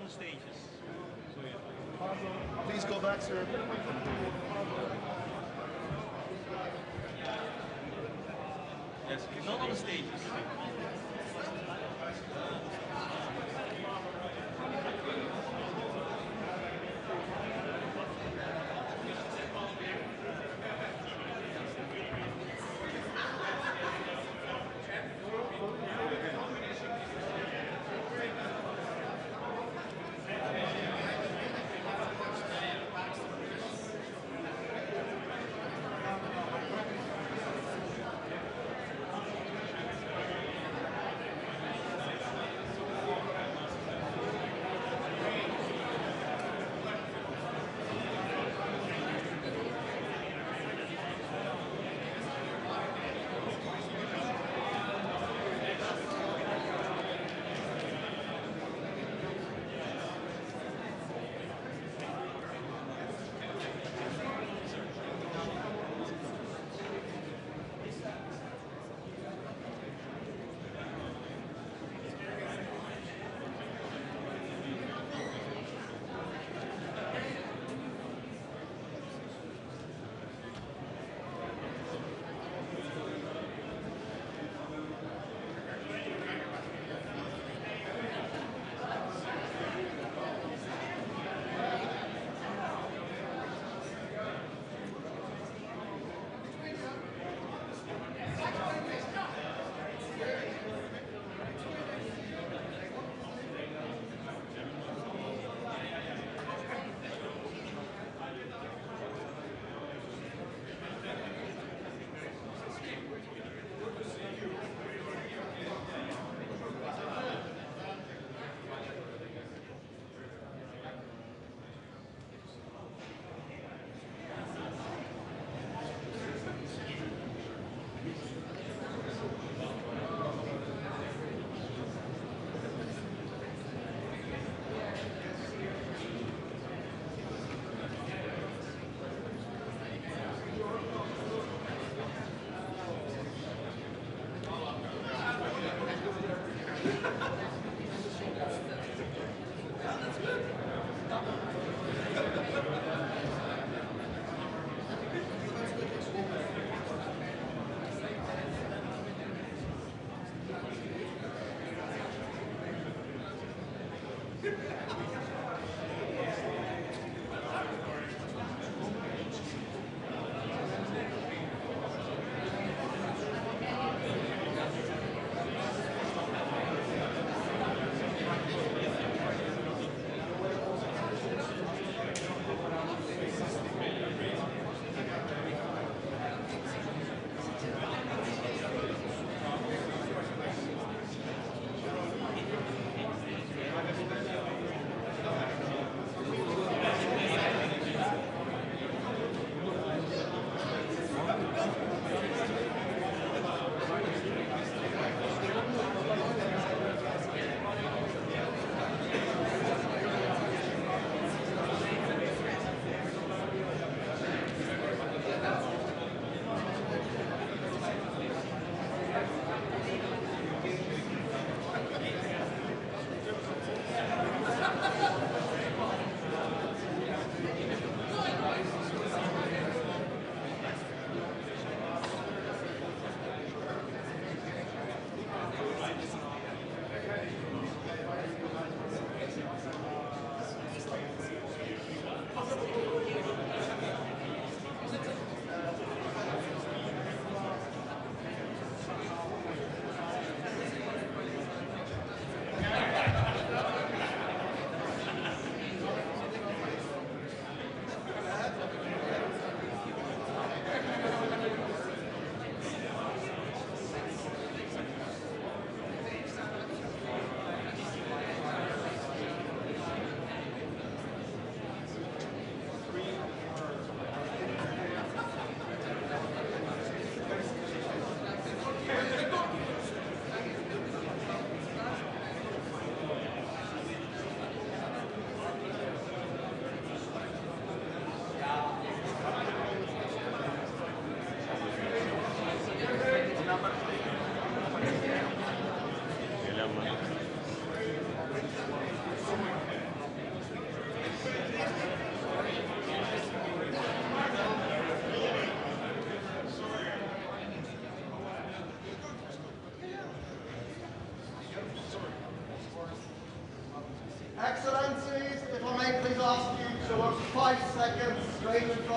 the stages. Please go back, sir. Yes, not on the stages.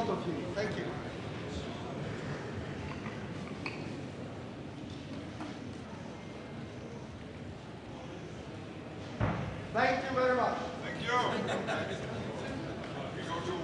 front of you. Thank you. Thank you very much. Thank you. We go to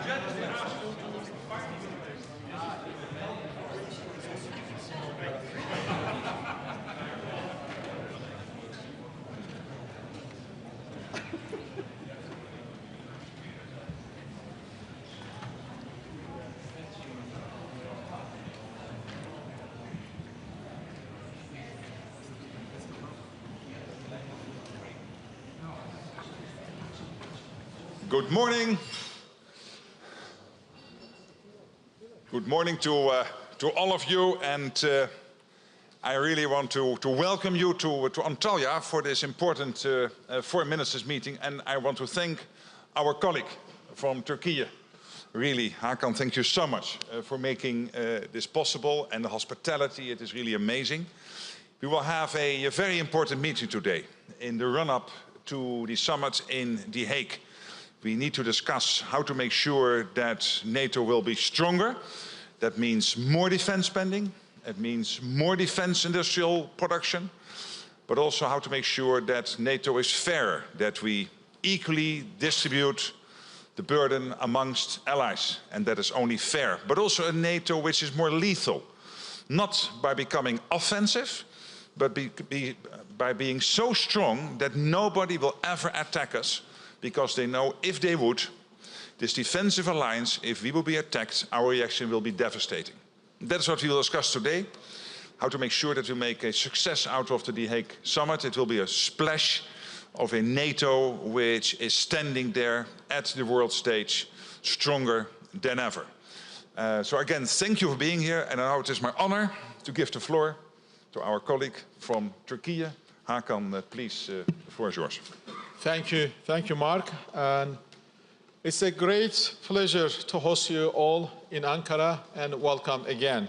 Good morning. Good morning to all of you, and I really want to welcome you to Antalya for this important Foreign Ministers meeting, and I want to thank our colleague from Turkey. Really, Hakan, thank you so much for making this possible, and the hospitality, it is really amazing. We will have a very important meeting today in the run-up to the summit in The Hague. We need to discuss how to make sure that NATO will be stronger. That means more defense spending. It means more defense industrial production. But also how to make sure that NATO is fair, that we equally distribute the burden amongst allies, and that is only fair. But also a NATO which is more lethal, not by becoming offensive, but by being so strong that nobody will ever attack us, because they know if they would, this defensive alliance, if we will be attacked, our reaction will be devastating. That's what we will discuss today, how to make sure that we make a success out of the The Hague summit. It will be a splash of a NATO which is standing there at the world stage, stronger than ever. So again, thank you for being here, and now it is my honor to give the floor to our colleague from Turkey. Hakan, please, the floor is yours. Thank you, Mark. And it's a great pleasure to host you all in Ankara, and welcome again.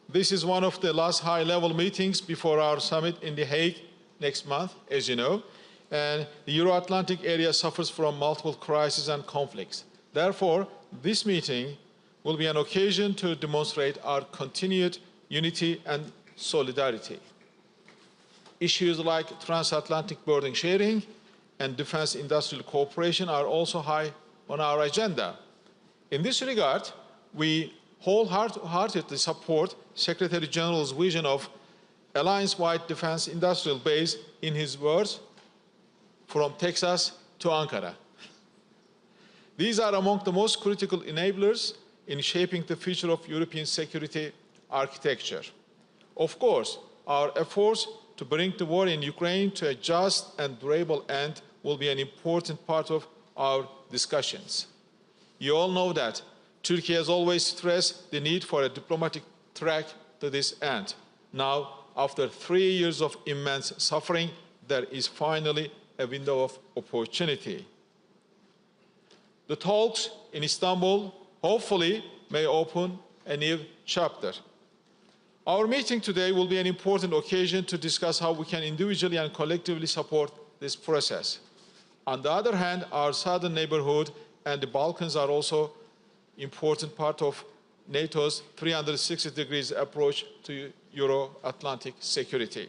This is one of the last high-level meetings before our summit in The Hague next month, as you know. And the Euro-Atlantic area suffers from multiple crises and conflicts. Therefore, this meeting will be an occasion to demonstrate our continued unity and solidarity. Issues like transatlantic burden sharing and defense industrial cooperation are also high on our agenda. In this regard, we wholeheartedly support Secretary General's vision of alliance-wide defense industrial base, in his words, from Texas to Ankara. These are among the most critical enablers in shaping the future of European security architecture. Of course, our efforts to bring the war in Ukraine to a just and durable end will be an important part of our discussions. You all know that Turkey has always stressed the need for a diplomatic track to this end. Now, after 3 years of immense suffering, there is finally a window of opportunity. The talks in Istanbul hopefully may open a new chapter. Our meeting today will be an important occasion to discuss how we can individually and collectively support this process. On the other hand, our southern neighborhood and the Balkans are also an important part of NATO's 360 degrees approach to Euro-Atlantic security.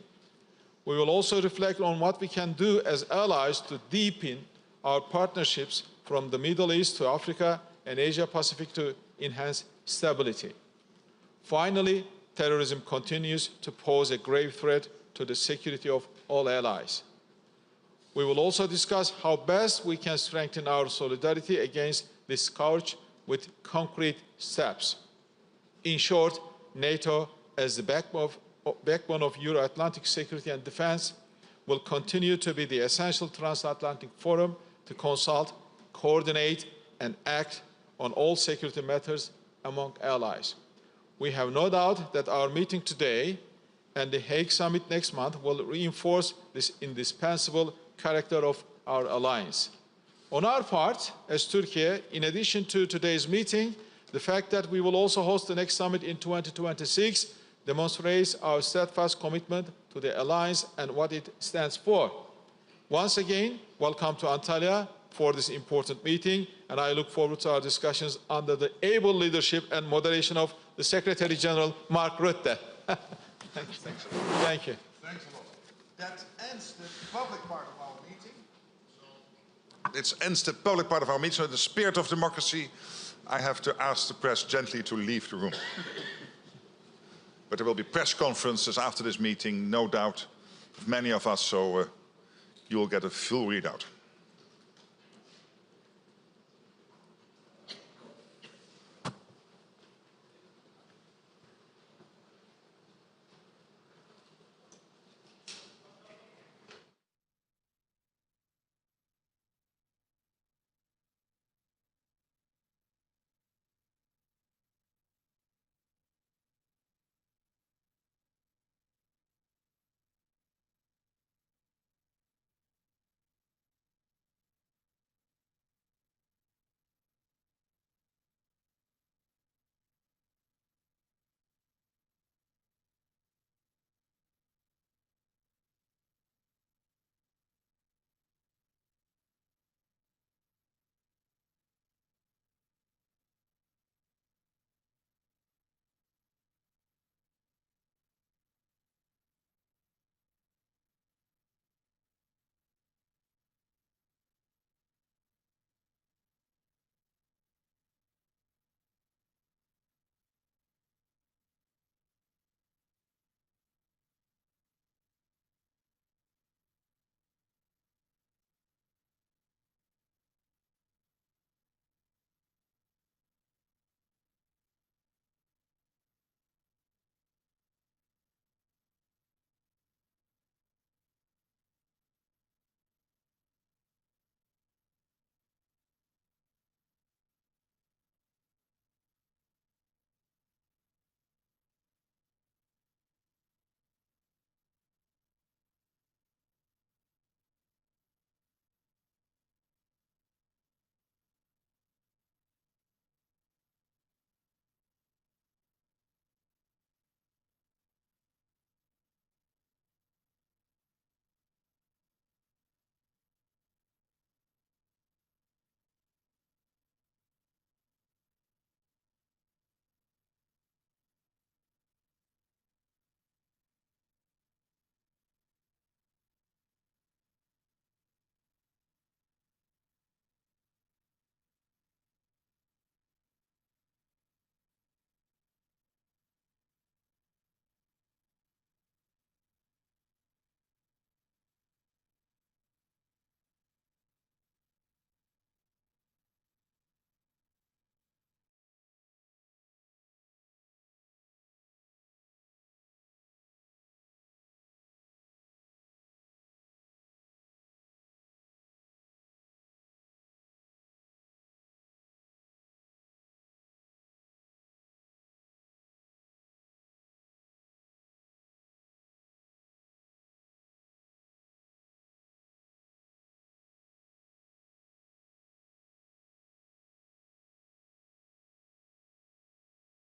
We will also reflect on what we can do as allies to deepen our partnerships from the Middle East to Africa and Asia-Pacific to enhance stability. Finally, terrorism continues to pose a grave threat to the security of all allies. We will also discuss how best we can strengthen our solidarity against this scourge with concrete steps. In short, NATO, as the backbone of Euro-Atlantic security and defense, will continue to be the essential transatlantic forum to consult, coordinate, and act on all security matters among allies. We have no doubt that our meeting today and the Hague Summit next month will reinforce this indispensable character of our alliance. On our part, as Turkey, in addition to today's meeting, the fact that we will also host the next summit in 2026 demonstrates our steadfast commitment to the alliance and what it stands for. Once again, welcome to Antalya for this important meeting, and I look forward to our discussions under the able leadership and moderation of the Secretary General Mark Rutte. Thank you. Thank you. Thanks a lot. That ends the public part of our meeting. It ends the public part of our meeting. So in the spirit of democracy, I have to ask the press gently to leave the room. But there will be press conferences after this meeting, no doubt, of many of us, so you will get a full readout.